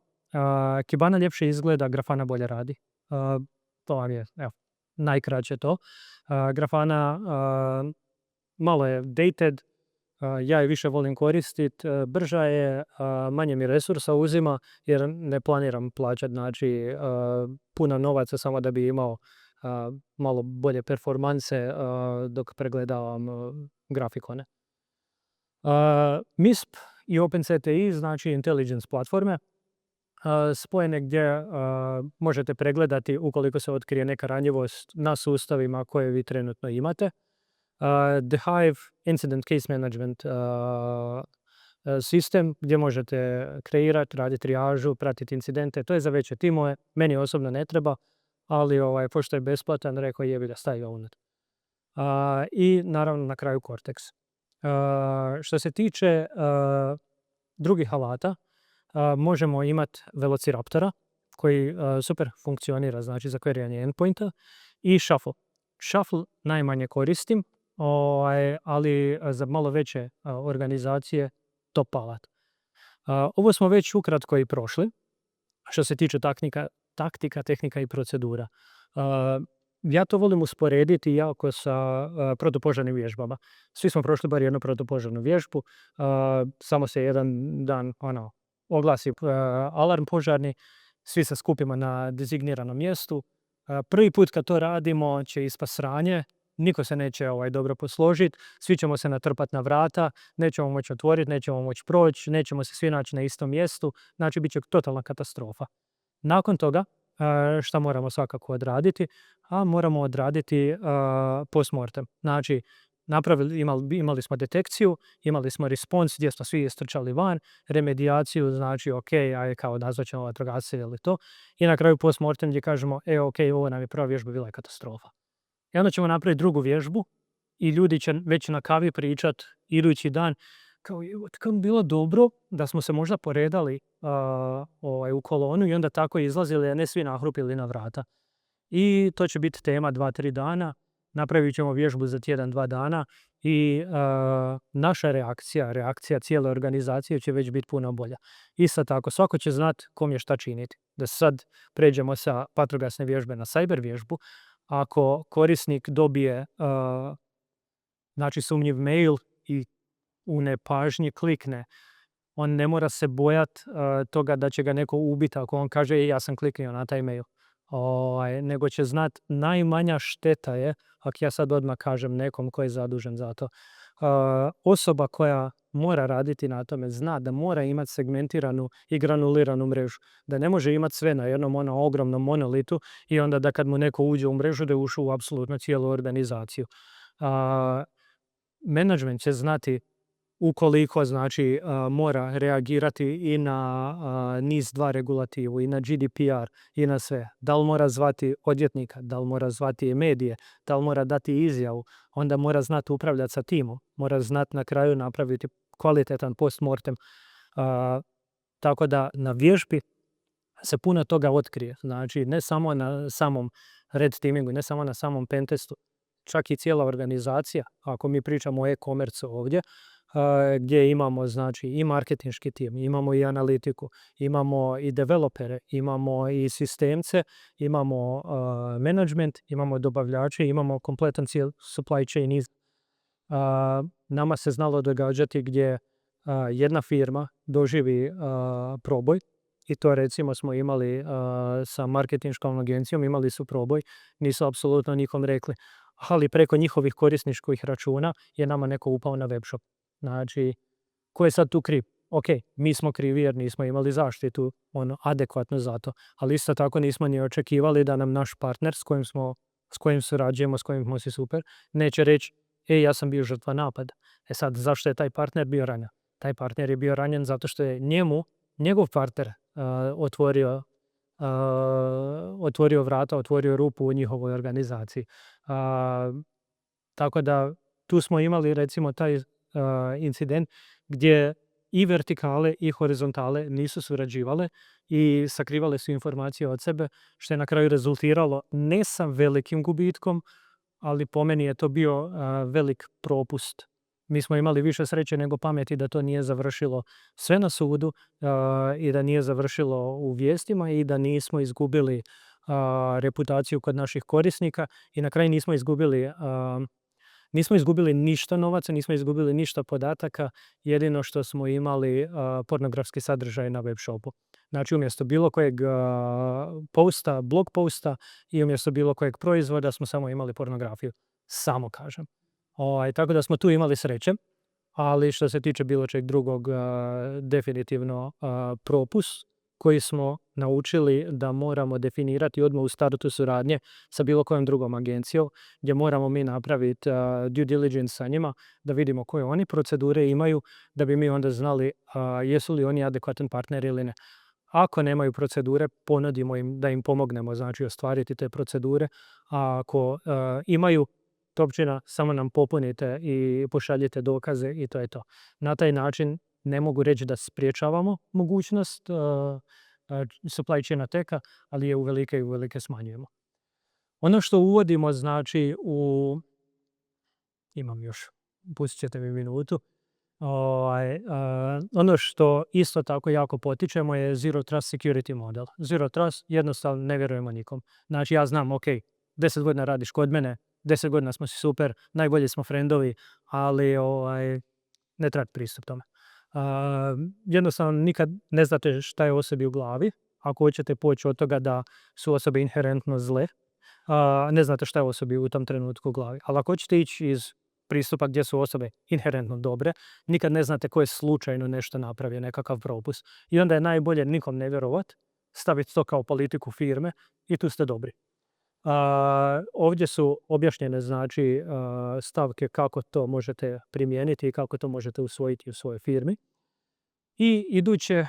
Kibana ljepše izgleda, Grafana bolje radi. To vam je najkraće to. Grafana malo je dated, ja je više volim koristiti, brža je, manje mi resursa uzima jer ne planiram plaćati znači puno novaca samo da bi imao malo bolje performanse dok pregledavam grafikone. MISP i OpenCTI, znači intelligence platforme, spojene gdje možete pregledati ukoliko se otkrije neka ranjivost na sustavima koje vi trenutno imate. The Hive Incident Case Management sistem gdje možete kreirati, raditi trijažu, pratiti incidente. To je za veće timove, meni osobno ne treba, ali pošto je besplatan, rekao jebi da stavio unutra. I naravno na kraju Cortex. Što se tiče drugih alata, možemo imati Velociraptora koji super funkcionira znači za queryanje endpointa i Shuffle. Shuffle najmanje koristim, ali za malo veće organizacije top alat. Ovo smo već ukratko i prošli što se tiče taktika, tehnika i procedura. Ja to volim usporediti jako sa protupožarnim vježbama. Svi smo prošli bar jednu protupožarnu vježbu, samo se jedan dan oglasi alarm požarni, svi se skupimo na dezigniranom mjestu. Prvi put kad to radimo će ispast sranje, niko se neće dobro posložiti, svi ćemo se natrpati na vrata, nećemo moći otvoriti, nećemo moći proći, nećemo se svi naći na istom mjestu, znači bit će totalna katastrofa. Nakon toga, šta moramo svakako odraditi? Moramo odraditi postmortem. Znači, imali smo detekciju, imali smo respons gdje smo svi istrčali van, remedijaciju, znači ok, kao nazvat ćemo vatrogasce ili to, i na kraju postmortem gdje kažemo ok, ovo nam je prva vježba, bila je katastrofa. I onda ćemo napraviti drugu vježbu i ljudi će već na kavi pričat idući dan kao kako bilo dobro da smo se možda poredali u kolonu i onda tako izlazili, a ne svi nahrupili na vrata. I to će biti tema 2-3 dana. Napravit ćemo vježbu za tjedan, 2 dana i naša reakcija cijele organizacije će već biti puno bolja. Isto tako, svako će znat kom je šta činiti. Da sad pređemo sa vatrogasne vježbe na cyber vježbu. Ako korisnik dobije sumnjiv mail i u nepažnji klikne, on ne mora se bojati toga da će ga neko ubiti ako on kaže ja sam kliknio na taj mail. Nego će znat najmanja šteta je ako ja sad odmah kažem nekom ko je zadužen za to. Osoba koja mora raditi na tome zna da mora imati segmentiranu i granuliranu mrežu. Da ne može imati sve na jednom ogromnom monolitu i onda da kad mu neko uđe u mrežu da je ušao u apsolutno cijelu organizaciju. Menadžment će znati ukoliko mora reagirati i na NIS2 regulativu, i na GDPR, i na sve. Da li mora zvati odvjetnika, da li mora zvati medije, da li mora dati izjavu, onda mora znati upravljati sa timom, mora znati na kraju napraviti kvalitetan postmortem. Tako da na vježbi se puno toga otkrije. Znači, ne samo na samom red teamingu, ne samo na samom pentestu, čak i cijela organizacija, ako mi pričamo o e-commerce ovdje, gdje imamo i marketinški tim, imamo i analitiku, imamo i developere, imamo i sistemce, imamo management, imamo dobavljače, imamo kompletan cijel supply chain. Nama se znalo događati gdje jedna firma doživi proboj, i to recimo smo imali sa marketinškom agencijom, imali su proboj, nisu apsolutno nikom rekli, ali preko njihovih korisničkih računa je nama neko upao na web shop. Znači, ko je sad tu kriv? Ok, mi smo krivi jer nismo imali zaštitu adekvatno za to, ali isto tako nismo ni očekivali da nam naš partner s kojim surađujemo, s kojim smo si super, neće reći ja sam bio žrtva napada. Sad, zašto je taj partner bio ranjen? Taj partner je bio ranjen zato što je njegov partner otvorio vrata, otvorio rupu u njihovoj organizaciji. Tako da tu smo imali recimo taj incident gdje i vertikale i horizontale nisu surađivale i sakrivale su informacije od sebe, što je na kraju rezultiralo ne sa velikim gubitkom, ali po meni je to bio velik propust. Mi smo imali više sreće nego pameti da to nije završilo sve na sudu i da nije završilo u vijestima i da nismo izgubili reputaciju kod naših korisnika i na kraju nismo izgubili ništa novaca, nismo izgubili ništa podataka, jedino što smo imali pornografski sadržaj na web shopu. Znači, umjesto bilo kojeg posta, blog posta i umjesto bilo kojeg proizvoda smo samo imali pornografiju. Samo kažem. Tako da smo tu imali sreće, ali što se tiče bilo čeg drugog, definitivno propust koji smo naučili da moramo definirati odmah u startu suradnje sa bilo kojom drugom agencijom, gdje moramo mi napraviti due diligence sa njima, da vidimo koje oni procedure imaju, da bi mi onda znali jesu li oni adekvatan partner ili ne. Ako nemaju procedure, ponudimo im da im pomognemo, znači ostvariti te procedure. A ako imaju, Topčina, samo nam popunite i pošaljite dokaze i to je to. Na taj način ne mogu reći da spriječavamo mogućnost supply chain attacka, ali je uvelike smanjujemo. Ono što uvodimo, znači, imam još, pustit ćete mi minutu. Ono što isto tako jako potičemo je Zero Trust Security model. Zero Trust, jednostavno ne vjerujemo nikom. Znači, ja znam, ok, 10 godina radiš kod mene, 10 godina smo si super, najbolji smo frendovi, ali ne treba pristup tome. Jednostavno nikad ne znate šta je osobi u glavi. Ako hoćete poći od toga da su osobe inherentno zle, ne znate šta je osobi u tom trenutku u glavi. Ali ako hoćete ići iz pristupa gdje su osobe inherentno dobre, nikad ne znate ko je slučajno nešto napravio, nekakav propust. I onda je najbolje nikom ne vjerovat, staviti to kao politiku firme i tu ste dobri. Ovdje su objašnjene znači stavke kako to možete primijeniti i kako to možete usvojiti u svojoj firmi. I iduće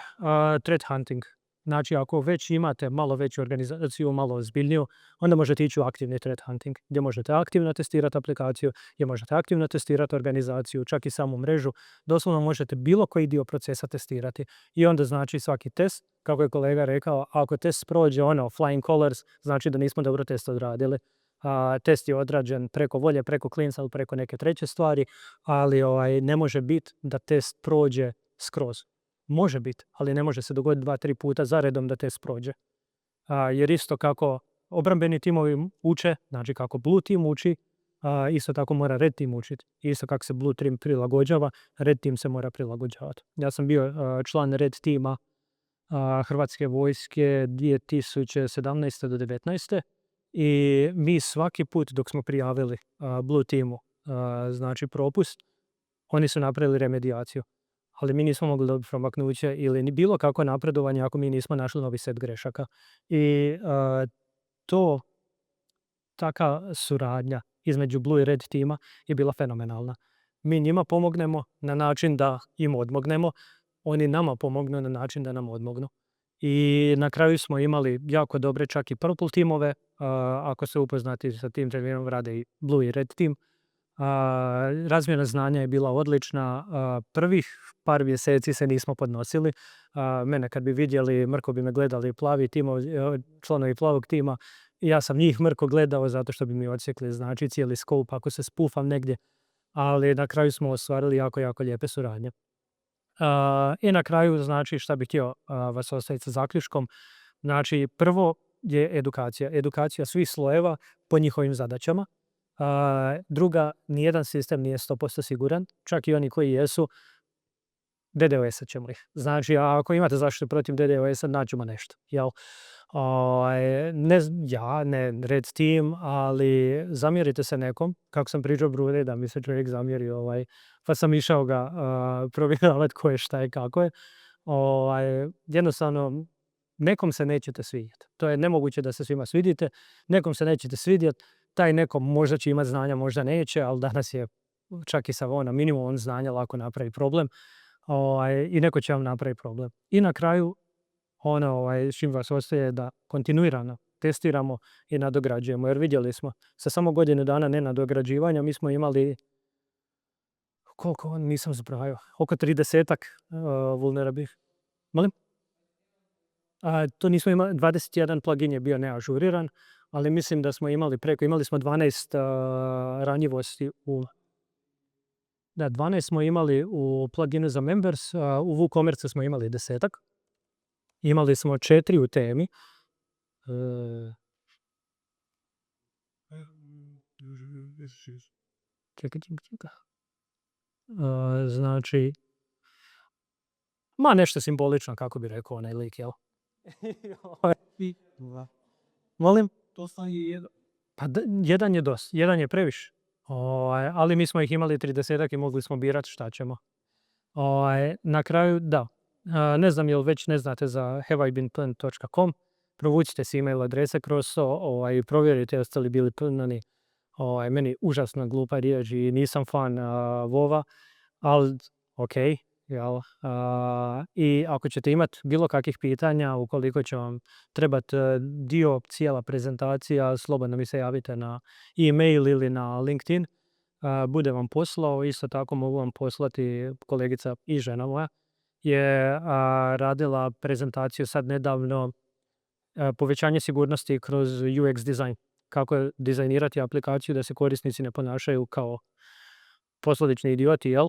threat hunting. Znači ako već imate malo veću organizaciju, malo ozbiljniju, onda možete ići u aktivni threat hunting gdje možete aktivno testirati aplikaciju, gdje možete aktivno testirati organizaciju, čak i samu mrežu. Doslovno možete bilo koji dio procesa testirati. I onda znači svaki test, kako je kolega rekao, ako test prođe flying colors, znači da nismo dobro test odradili. Test je odrađen preko volje, preko klinca ili preko neke treće stvari, ali ne može biti da test prođe skroz. Može biti, ali ne može se dogoditi 2-3 puta zaredom da test prođe. Jer isto kako obrambeni timovi uče, znači kako blue team uči, isto tako mora red team učiti. Isto kako se blue team prilagođava, red team se mora prilagođavati. Ja sam bio član red tima Hrvatske vojske 2017. do 2019. I mi svaki put dok smo prijavili blue teamu znači propust, oni su napravili remedijaciju. Ali mi nismo mogli dobiti promaknuće ili bilo kako napredovanje ako mi nismo našli novi set grešaka. I taka suradnja između blue i red tima je bila fenomenalna. Mi njima pomognemo na način da im odmognemo, oni nama pomognu na način da nam odmognu. I na kraju smo imali jako dobre čak i purple timove, ako se upoznati sa tim terminom rade i blue i red team. Razmjena znanja je bila odlična. Prvih par mjeseci se nismo podnosili. Mene kad bi vidjeli, mrko bi me gledali plavi timovi, članovi plavog tima. Ja sam njih mrko gledao zato što bi mi odsjekli znači cijeli scope ako se spufam negdje. Ali na kraju smo ostvarili jako, jako lijepe suradnje. I na kraju znači šta bih htio vas ostaviti sa zaključkom. Znači prvo je edukacija. Edukacija svih slojeva po njihovim zadaćama. Druga, nijedan sistem nije 100% siguran, čak i oni koji jesu, DDoS-a ćemo ih. Znači, ako imate zaštitu protiv DDoS-a, nađemo nešto. Jel? Ne red team, ali zamjerite se nekom, kako sam pričao Brude, da mi se čovjek zamjeri, pa sam išao ga provjeravati ko je, šta je, kako je. Jednostavno, nekom se nećete svidjeti. To je nemoguće da se svima svidite. Nekom se nećete svidjeti. Taj neko možda će imati znanja, možda neće, ali danas je čak i sa minimum znanja lako napravi problem i neko će vam napraviti problem. I na kraju, s čim vas ostaje da kontinuirano testiramo i nadograđujemo. Jer vidjeli smo, sa samo godinu dana ne nadograđivanja, mi smo imali, koliko, nisam zbrajao, oko 30-ak vulnerabilnih. Molim? To nismo imali, 21 plugin je bio neažuriran, ali mislim da smo imali imali smo 12 ranjivosti Da, 12 smo imali u pluginu za members, u WooCommerce smo imali 10-ak. Imali smo 4 u temi. Čekaj. Znači, nešto simbolično, kako bi rekao onaj lik, jel? Molim? To je jedan. Pa jedan je dosta, jedan je previše. Ali mi smo ih imali 30-ak i mogli smo birati šta ćemo. Na kraju, da. Ne znam jel već ne znate za haveibeenpwned.com. Provucite si email adrese kroz to i provjerite jeste li bili pwnani. Meni užasno glupa riječ i nisam fan Vova, ali ok. I ako ćete imati bilo kakvih pitanja, ukoliko će vam trebati cijela prezentacija, slobodno mi se javite na e-mail ili na LinkedIn. Bude vam poslao, isto tako mogu vam poslati, kolegica i žena moja je radila prezentaciju sad nedavno, povećanje sigurnosti kroz UX dizajn. Kako dizajnirati aplikaciju da se korisnici ne ponašaju kao posljedični idioti, jel?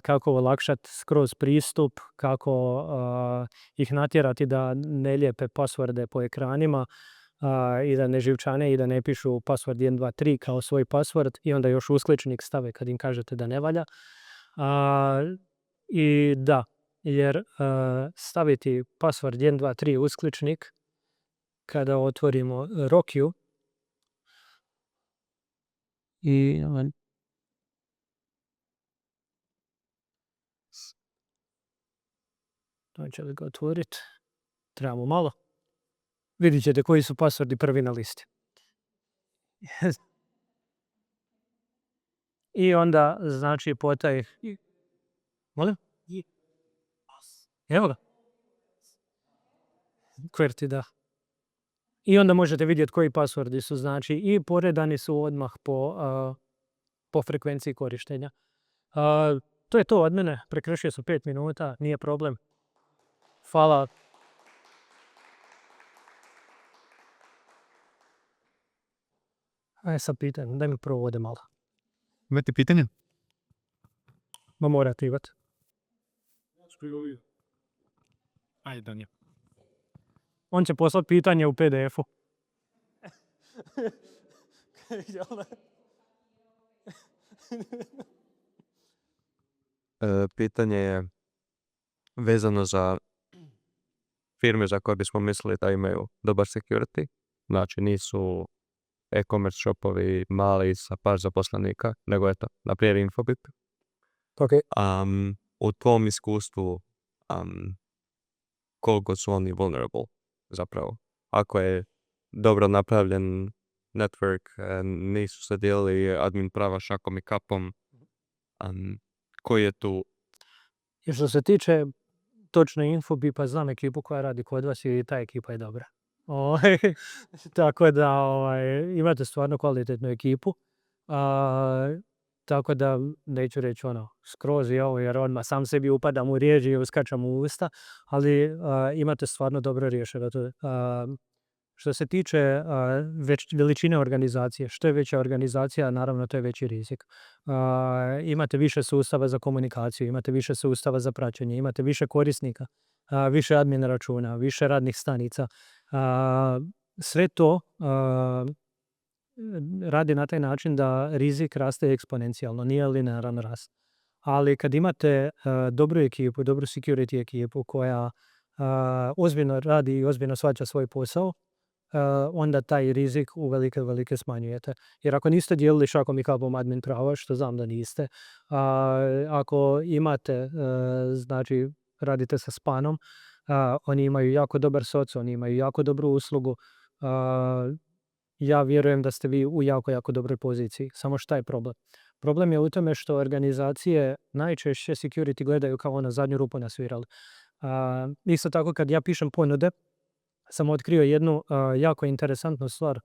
Kako olakšati skroz pristup, kako ih natjerati da ne lijepe pasvorde po ekranima i da ne živčane i da ne pišu pasvord 123 kao svoj pasvord i onda još uskličnik stave kad im kažete da ne valja. I da, jer staviti password 123 uskličnik kada otvorimo Rokiju i će li ga otvoriti? Trebamo malo. Vidjet ćete koji su passwordi prvi na listi. I onda znači potaj... Molim? Evo ga. QWERTY, da. I onda možete vidjeti koji passwordi su, znači, i poredani su odmah po frekvenciji korištenja. To je to od mene. Prekršio su 5 minuta, nije problem. Hvala. Aj sad pitanje, daj mi prvo vode malo. Imate pitanje? Ma morate imati. Ajde, Daniel. On će poslati pitanje u PDF-u. Pitanje je vezano za firme za koje bismo mislili da imaju dobar security. Znači nisu e-commerce shopovi mali sa par zaposlenika, nego eto, naprijed Infobip. Okay. U tvom iskustvu koliko su oni vulnerable zapravo? Ako je dobro napravljen network, nisu se dijelili admin prava šakom i kapom, koji je tu? I što se tiče točno Infobipa, znam ekipu koja radi kod vas i ta ekipa je dobra. Tako da imate stvarno kvalitetnu ekipu. Tako da neću reći skroz i ovo, jer odmah sam sebi upadam u riječ i uskačam u usta, ali imate stvarno dobro riješeno to. Što se tiče veličine organizacije, što je veća organizacija, naravno to je veći rizik. Imate više sustava za komunikaciju, imate više sustava za praćenje, imate više korisnika, više admin računa, više radnih stanica. Sve to radi na taj način da rizik raste eksponencijalno, nije linearan rast. Ali kad imate dobru ekipu, dobru security ekipu koja ozbiljno radi i ozbiljno shvaća svoj posao, onda taj rizik u velike smanjujete. Jer ako niste dijelili šakom i kapom admin prava, što znam da niste, ako imate, znači radite sa Spanom, oni imaju jako dobar soc, oni imaju jako dobru uslugu, ja vjerujem da ste vi u jako dobroj poziciji. Samo šta je problem? Problem je u tome što organizacije najčešće security gledaju kao na zadnju rupu na sviralu. Isto tako kad ja pišem ponude, sam otkrio jednu jako interesantnu stvar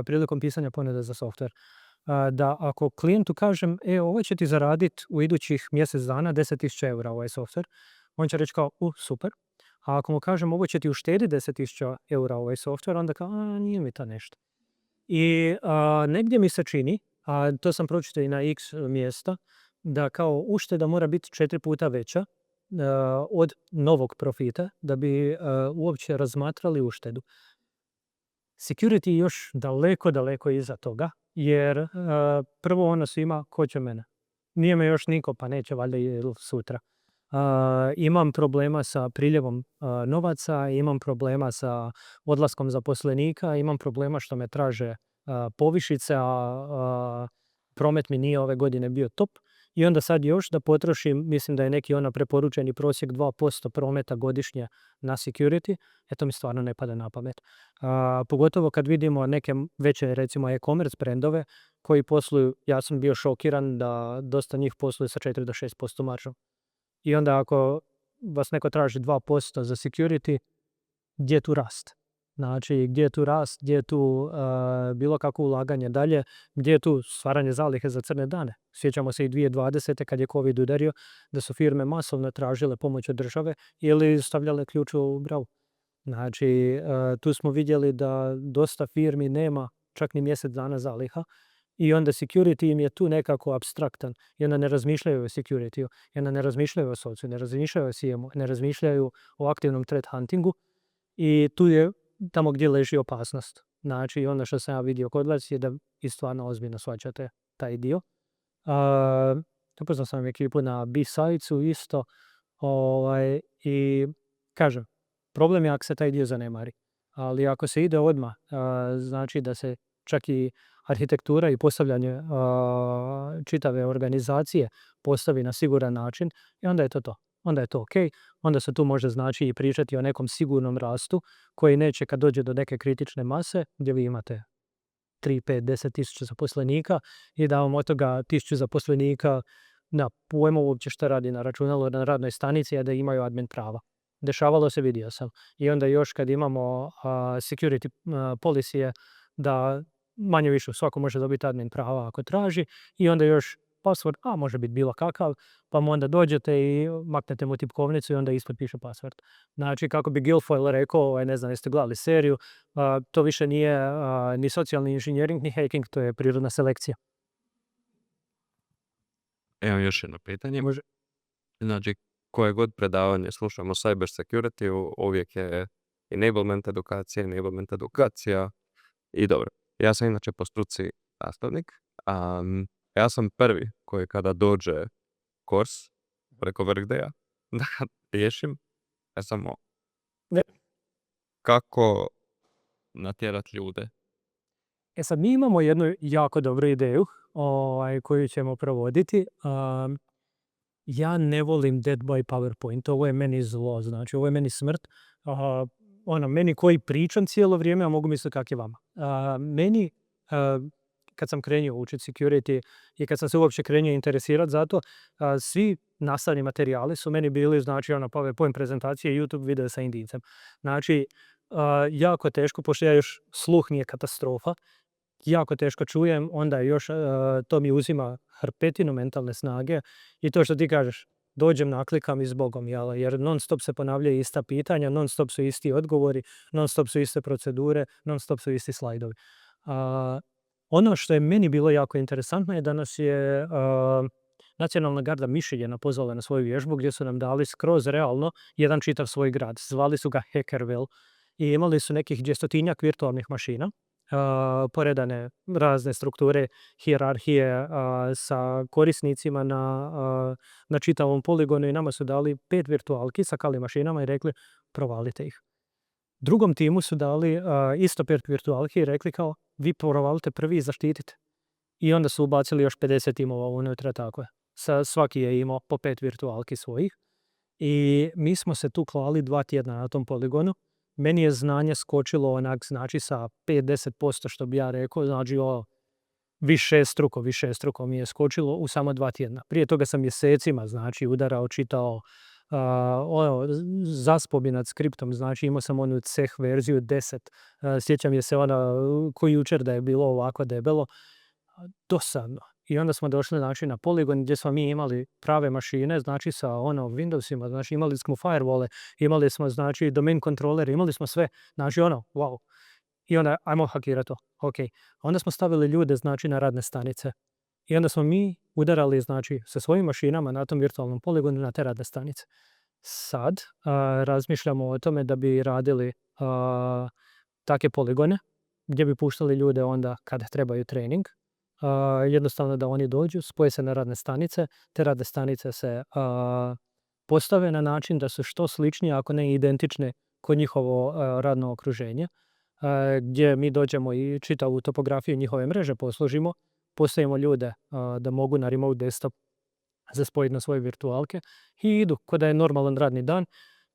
prilikom pisanja ponude za software. Da ako klijentu kažem, ovo će ti zaraditi u idućih mjesec dana 10.000 eura ovaj software, on će reći kao, super. A ako mu kažem, ovo će ti uštediti 10.000 eura ovaj software, onda kao, nije mi to nešto. I negdje mi se čini, a to sam pročitao i na X mjesta, da kao ušteda mora biti 4 puta veća od novog profita da bi uopće razmatrali uštedu. Security je još daleko iza toga, jer prvo ono svima ko će mene. Nije me još niko, pa neće valjda i sutra. Imam problema sa priljevom novaca, imam problema sa odlaskom zaposlenika, imam problema što me traže povišice, a promet mi nije ove godine bio top. I onda sad još da potrošim, mislim da je neki preporučeni prosjek 2% prometa godišnje na security, to mi stvarno ne pada na pamet. Pogotovo kad vidimo neke veće, recimo e-commerce brendove koji posluju, ja sam bio šokiran da dosta njih posluje sa 4 do 6% maržom. I onda ako vas neko traži 2% za security, gdje je tu rast? Znači, gdje je tu rast, gdje je tu bilo kakvo ulaganje dalje, gdje je tu stvaranje zalihe za crne dane. Sjećamo se i 2020. kad je COVID udario, da su firme masovno tražile pomoć od države ili stavljale ključ u bravu. Znači, tu smo vidjeli da dosta firmi nema čak ni mjesec dana zaliha i onda security im je tu nekako apstraktan. I onda ne razmišljaju o security-u, i onda ne razmišljaju o socu, ne razmišljaju o CM-u, ne razmišljaju o aktivnom threat huntingu i tu je tamo gdje leži opasnost. Znači, ono što sam ja vidio kod vas je da i stvarno ozbiljno shvaćate taj dio. upoznao sam ekipu na B-Sidesu isto. I kažem, problem je ako se taj dio zanemari. Ali ako se ide odmah, znači da se čak i arhitektura i postavljanje čitave organizacije postavi na siguran način i onda je to to. Onda je to ok. Onda se tu može znači i pričati o nekom sigurnom rastu koji neće kad dođe do neke kritične mase gdje vi imate 3, 5, 10 tisuća zaposlenika i da vam od toga 1000 zaposlenika na pojma uopće šta radi na računalu na radnoj stanici, a da imaju admin prava. Dešavalo se, vidio sam. I onda još kad imamo security policy da manje više svako može dobiti admin prava ako traži i onda još password, može biti bilo kakav, pa mu onda dođete i maknete mu tipkovnicu i onda ispod piše password. Znači, kako bi Guilfoyle rekao, ne znam, jeste gledali seriju, to više nije ni socijalni inženjering, ni hacking, to je prirodna selekcija. Evo još jedno pitanje. Može. Znači, koje god predavanje slušamo cyber security, uvijek je enablement edukacija i dobro. Ja sam inače po struci nastavnik. Ja sam prvi koji kada dođe kurs preko Workdaya da riješim, ja samo Ne. kako natjerati ljude. Sad mi imamo jednu jako dobru ideju koju ćemo provoditi. Ja ne volim dead by PowerPoint, ovo je meni zlo, znači ovo je meni smrt. Meni koji pričam cijelo vrijeme, a mogu misliti kak je vama. Meni, kad sam krenio učiti security i kad sam se uopće krenio interesirati za to, svi nastavni materijali su meni bili, znači PowerPoint prezentacije i YouTube video sa Indijcem. Znači, jako teško, pošto ja još sluh mi je katastrofa, jako teško čujem, onda još to mi uzima hrpetinu mentalne snage i to što ti kažeš, dođem, naklikam i zbogom, jer non stop se ponavljaju ista pitanja, non stop su isti odgovori, non stop su iste procedure, non stop su isti slajdovi. Ono što je meni bilo jako interesantno je da nas je Nacionalna garda Michigan pozvala na svoju vježbu gdje su nam dali skroz realno jedan čitav svoj grad. Zvali su ga Hackerville i imali su nekih 200-tinjak virtualnih mašina, poredane razne strukture, hijerarhije sa korisnicima na čitavom poligonu i nama su dali 5 virtualki sa kali mašinama i rekli provalite ih. Drugom timu su dali isto 5 virtualki i rekli kao vi provalite prvi i zaštitite. I onda su ubacili još 50 timova unutra, tako je. Svaki je imao po 5 virtualki svojih. I mi smo se tu klali 2 tjedna na tom poligonu. Meni je znanje skočilo onak, znači sa 5-10%, što bi ja rekao, znači više struko mi je skočilo u samo 2 tjedna. Prije toga sam mjesecima, znači, udarao, čitao, zaspao bi nad skriptom, znači imao sam onu ceh verziju 10. Sjećam je se koji jučer da je bilo ovako debelo. Dosadno. I onda smo došli, znači, na poligon gdje smo mi imali prave mašine, znači sa Windowsima, znači imali smo firewall, imali smo, znači, domain controller, imali smo sve, znači wow. I onda ajmo hakirati to. Ok. Onda smo stavili ljude, znači, na radne stanice. I onda smo mi udarali, znači, sa svojim mašinama na tom virtualnom poligonu na te radne stanice. Sad razmišljamo o tome da bi radili takve poligone gdje bi puštali ljude onda kada trebaju trening. Jednostavno da oni dođu, spoje se na radne stanice, te radne stanice se postave na način da su što sličnije, ako ne identične kod njihovo radno okruženje, gdje mi dođemo i čitavu topografiju njihove mreže poslužimo, postavimo ljude da mogu na remote desktop za spojiti na svoje virtualke i idu kod da je normalan radni dan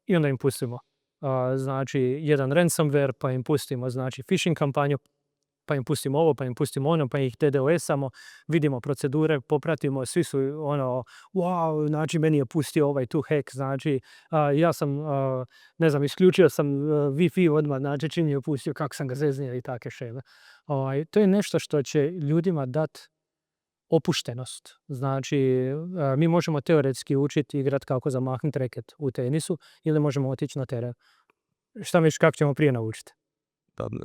i onda im pustimo znači jedan ransomware, pa im pustimo znači phishing kampanju, pa im pustimo ovo, pa im pustimo ono, pa ih DDoS-amo, vidimo procedure, popratimo, svi su wow, znači meni je pustio ovaj tu hack, znači ja sam, ne znam, isključio sam Wi-Fi odmah, znači čim je pustio, kako sam ga zeznio i take šeme. To je nešto što će ljudima dati opuštenost. Znači, mi možemo teoretski učiti igrat kako zamahnuti reket u tenisu ili možemo otići na teren. Šta misliš, kako ćemo prije naučiti?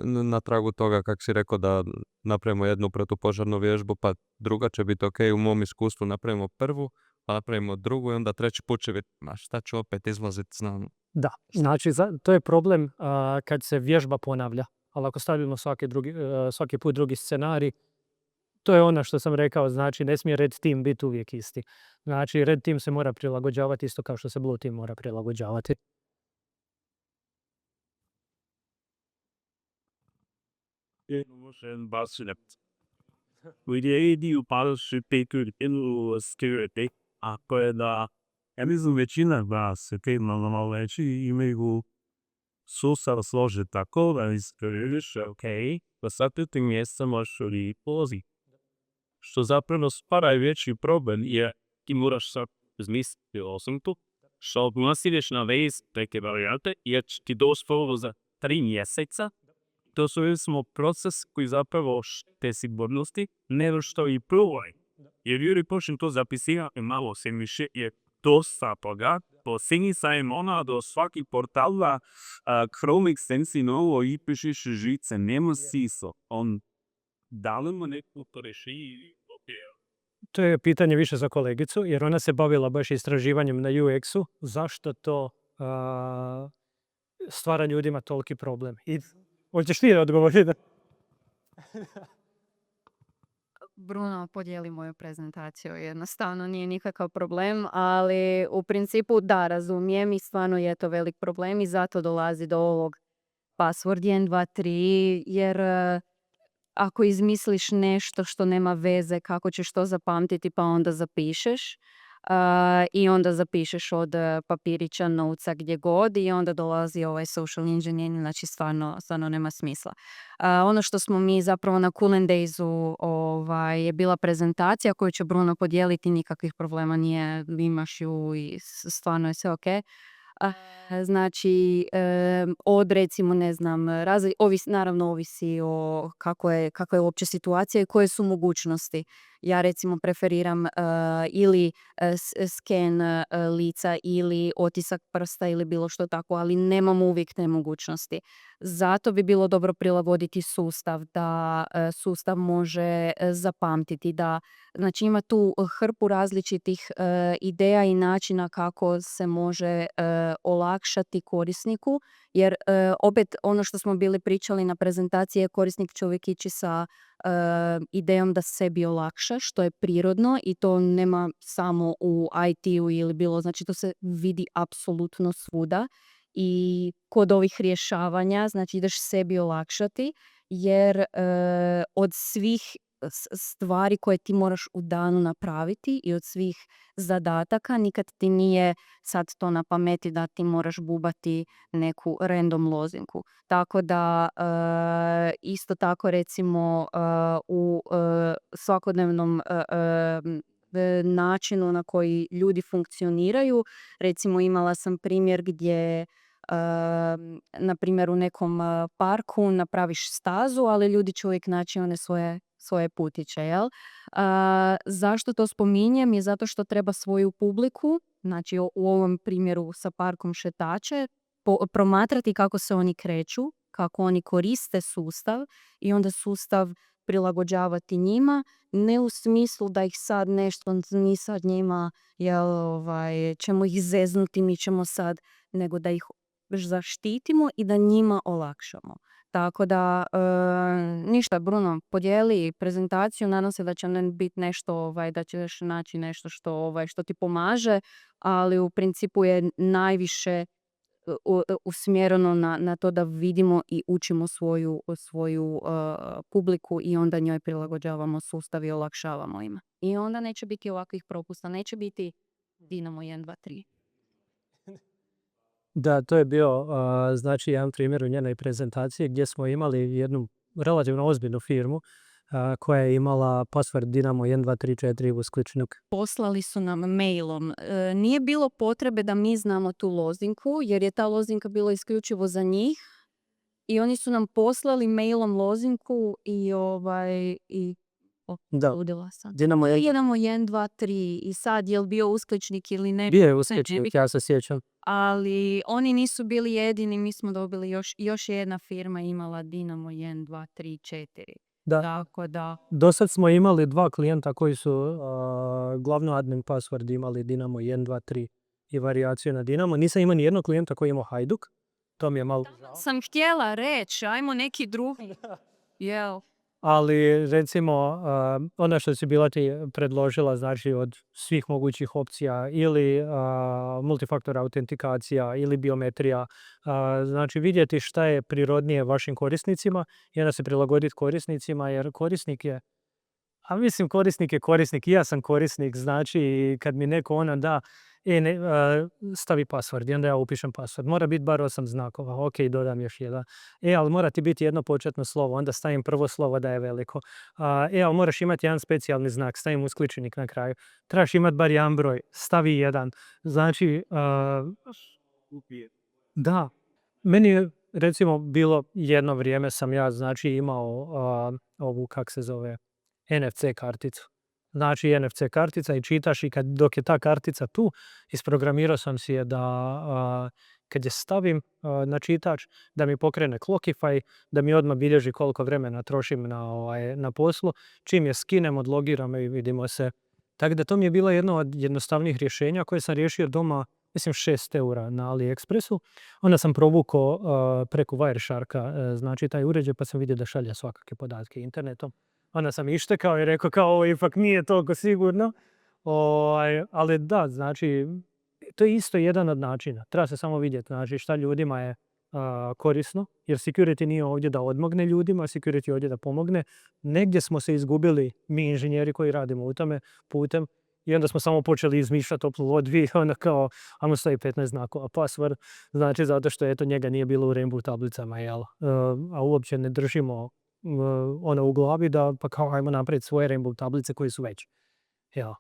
Na tragu toga, kako si rekao, da napravimo jednu protupožarnu vježbu, pa druga će biti ok, u mom iskustvu napravimo prvu, pa napravimo drugu i onda treći put će biti, šta ću opet izlaziti, znam. Da, znači to je problem kad se vježba ponavlja, ali ako stavimo svaki put drugi scenarij, to je ono što sam rekao, znači ne smije red team biti uvijek isti. Znači red team se mora prilagođavati isto kao što se blue team mora prilagođavati. U ideji u partnership security, ako je da, ja mislim većina vas, malo veći, imaju sustav složen tako da iskririš, da sad u tim mjesta možeš i polozi. Što zapravo stvara veći problem je ti moraš sad izmisliti lozinku, što ideš na vez neke varijante, jer će ti doći za 3 mjeseca. To su recimo proces koji zapravo te sigurnosti nego što i provaj. Jer ljudi počnu to zapisivati malo se više je dosta toga. Posljednji sam ona do svaki portala Chrome extensi novo i pišeš žice, nema smisla. On dalimo neko to reši. To je pitanje više za kolegicu, jer ona se bavila baš istraživanjem na UX-u. Zašto to stvara ljudima toliki problem? I hoćeš ti odgovoriti? Bruno podijeli moju prezentaciju, jednostavno nije nikakav problem, ali u principu da, razumijem i stvarno je to velik problem i zato dolazi do ovog password 1, 2, 3, jer ako izmisliš nešto što nema veze, kako ćeš to zapamtiti, pa onda zapišeš i onda zapišeš od papirića, novca, gdje god i onda dolazi ovaj social engineering, znači stvarno nema smisla. Ono što smo mi zapravo na Cool and Daysu je bila prezentacija koju će Bruno podijeliti, nikakvih problema nije, imaš ju i stvarno je sve ok. Znači, od recimo, ne znam, naravno ovisi o kakva je uopće situacija i koje su mogućnosti. Ja recimo preferiram ili sken lica ili otisak prsta ili bilo što tako, ali nemam uvijek te mogućnosti. Zato bi bilo dobro prilagoditi sustav, da sustav može zapamtiti, da znači ima tu hrpu različitih ideja i načina kako se može olakšati korisniku, jer opet ono što smo bili pričali na prezentaciji je korisnik će uvijek ići sa idejom da sebi olakša, što je prirodno i to nema samo u IT-u ili bilo, znači to se vidi apsolutno svuda i kod ovih rješavanja, znači ideš sebi olakšati, jer od svih stvari koje ti moraš u danu napraviti i od svih zadataka nikad ti nije sad to na pameti da ti moraš bubati neku random lozinku. Tako da isto tako recimo u svakodnevnom načinu na koji ljudi funkcioniraju, recimo imala sam primjer gdje na primjer u nekom parku napraviš stazu, ali ljudi će uvijek naći one svoje putiće, jel? Zašto to spominjem? Je zato što treba svoju publiku, znači u ovom primjeru sa parkom šetače, promatrati kako se oni kreću, kako oni koriste sustav i onda sustav prilagođavati njima, ne u smislu da ih sad nešto, mi sad njima ćemo ih zeznuti, mi ćemo sad, nego da ih zaštitimo i da njima olakšamo. Tako da, ništa, Bruno, podijeli prezentaciju, nadam se da će biti nešto, da ćeš naći nešto što ti pomaže, ali u principu je najviše usmjereno na to da vidimo i učimo svoju publiku i onda njoj prilagođavamo sustav i olakšavamo im. I onda neće biti ovakvih propusta, neće biti Dinamo 1, 2, 3. Da, to je bio znači jedan primjer u njenoj prezentaciji gdje smo imali jednu relativno ozbiljnu firmu koja je imala password Dinamo 1, 2, 3, 4 uskličnik. Poslali su nam mailom. Nije bilo potrebe da mi znamo tu lozinku, jer je ta lozinka bila isključivo za njih. I oni su nam poslali mailom lozinku i udila sam. Dinamo 1, 2, 3 i sad je li bio uskličnik ili ne? bio je uskličnik, ja se sjećam. Ali oni nisu bili jedini, mi smo dobili još jedna firma imala Dinamo 1, 2, 3, 4. Da. Tako da. Do sad smo imali 2 klijenta koji su glavno admin password imali Dinamo 1, 2, 3 i varijaciju na Dinamo. Nisam imao ni jednog klijenta koji imao Hajduk. To mi je malo žao. Sam htjela reći, ajmo neki drugi. Jel? ali recimo ono što si bila ti predložila, znači od svih mogućih opcija ili multifaktor autentikacija ili biometrija, znači vidjeti šta je prirodnije vašim korisnicima i onda se prilagoditi korisnicima, jer korisnik je, a mislim korisnik je korisnik, i ja sam korisnik, znači kad mi neko ono da stavi password i onda ja upišem password. Mora biti bar 8 znakova, ok, dodam još jedan. Ali mora ti biti jedno početno slovo, onda stavim prvo slovo da je veliko. Ali moraš imati jedan specijalni znak, stavim uskličenik na kraju. Trebaš imati bar jedan broj, stavi jedan. Znači, da, meni je recimo bilo jedno vrijeme sam ja znači imao ovu, kak se zove, NFC karticu. Znači NFC kartica i čitaš i dok je ta kartica tu, isprogramirao sam si je da kad je stavim na čitač, da mi pokrene Clockify, da mi odmah bilježi koliko vremena trošim na poslu. Čim je skinem, odlogiramo i vidimo se. Tako da to mi je bilo jedno od jednostavnijih rješenja koje sam riješio doma, mislim 6 eura na AliExpressu. Onda sam provukao preko Wiresharka, znači taj uređaj, pa sam vidio da šalje svakakve podatke internetom. Onda sam ištekao i rekao kao ovo ipak nije toliko sigurno. Ali da, znači to je isto jedan od načina. Treba se samo vidjeti znači, šta ljudima je korisno, jer security nije ovdje da odmogne ljudima, security je ovdje da pomogne. Negdje smo se izgubili mi inženjeri koji radimo u tome putem i onda smo samo počeli izmišljati toplu vodu i onda kao, ajmo stavi 15 znakova password, znači zato što eto njega nije bilo u rainbow tablicama, jel? A uopće ne držimo ono u glavi da pa kao ajmo napraviti svoje rainbow tablice koje su veće. Jel?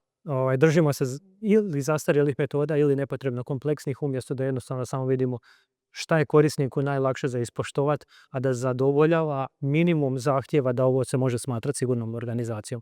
Držimo se ili zastarjelih metoda ili nepotrebno kompleksnih umjesto da jednostavno samo vidimo šta je korisniku najlakše za ispoštovati, a da zadovoljava minimum zahtjeva da ovo se može smatrati sigurnom organizacijom.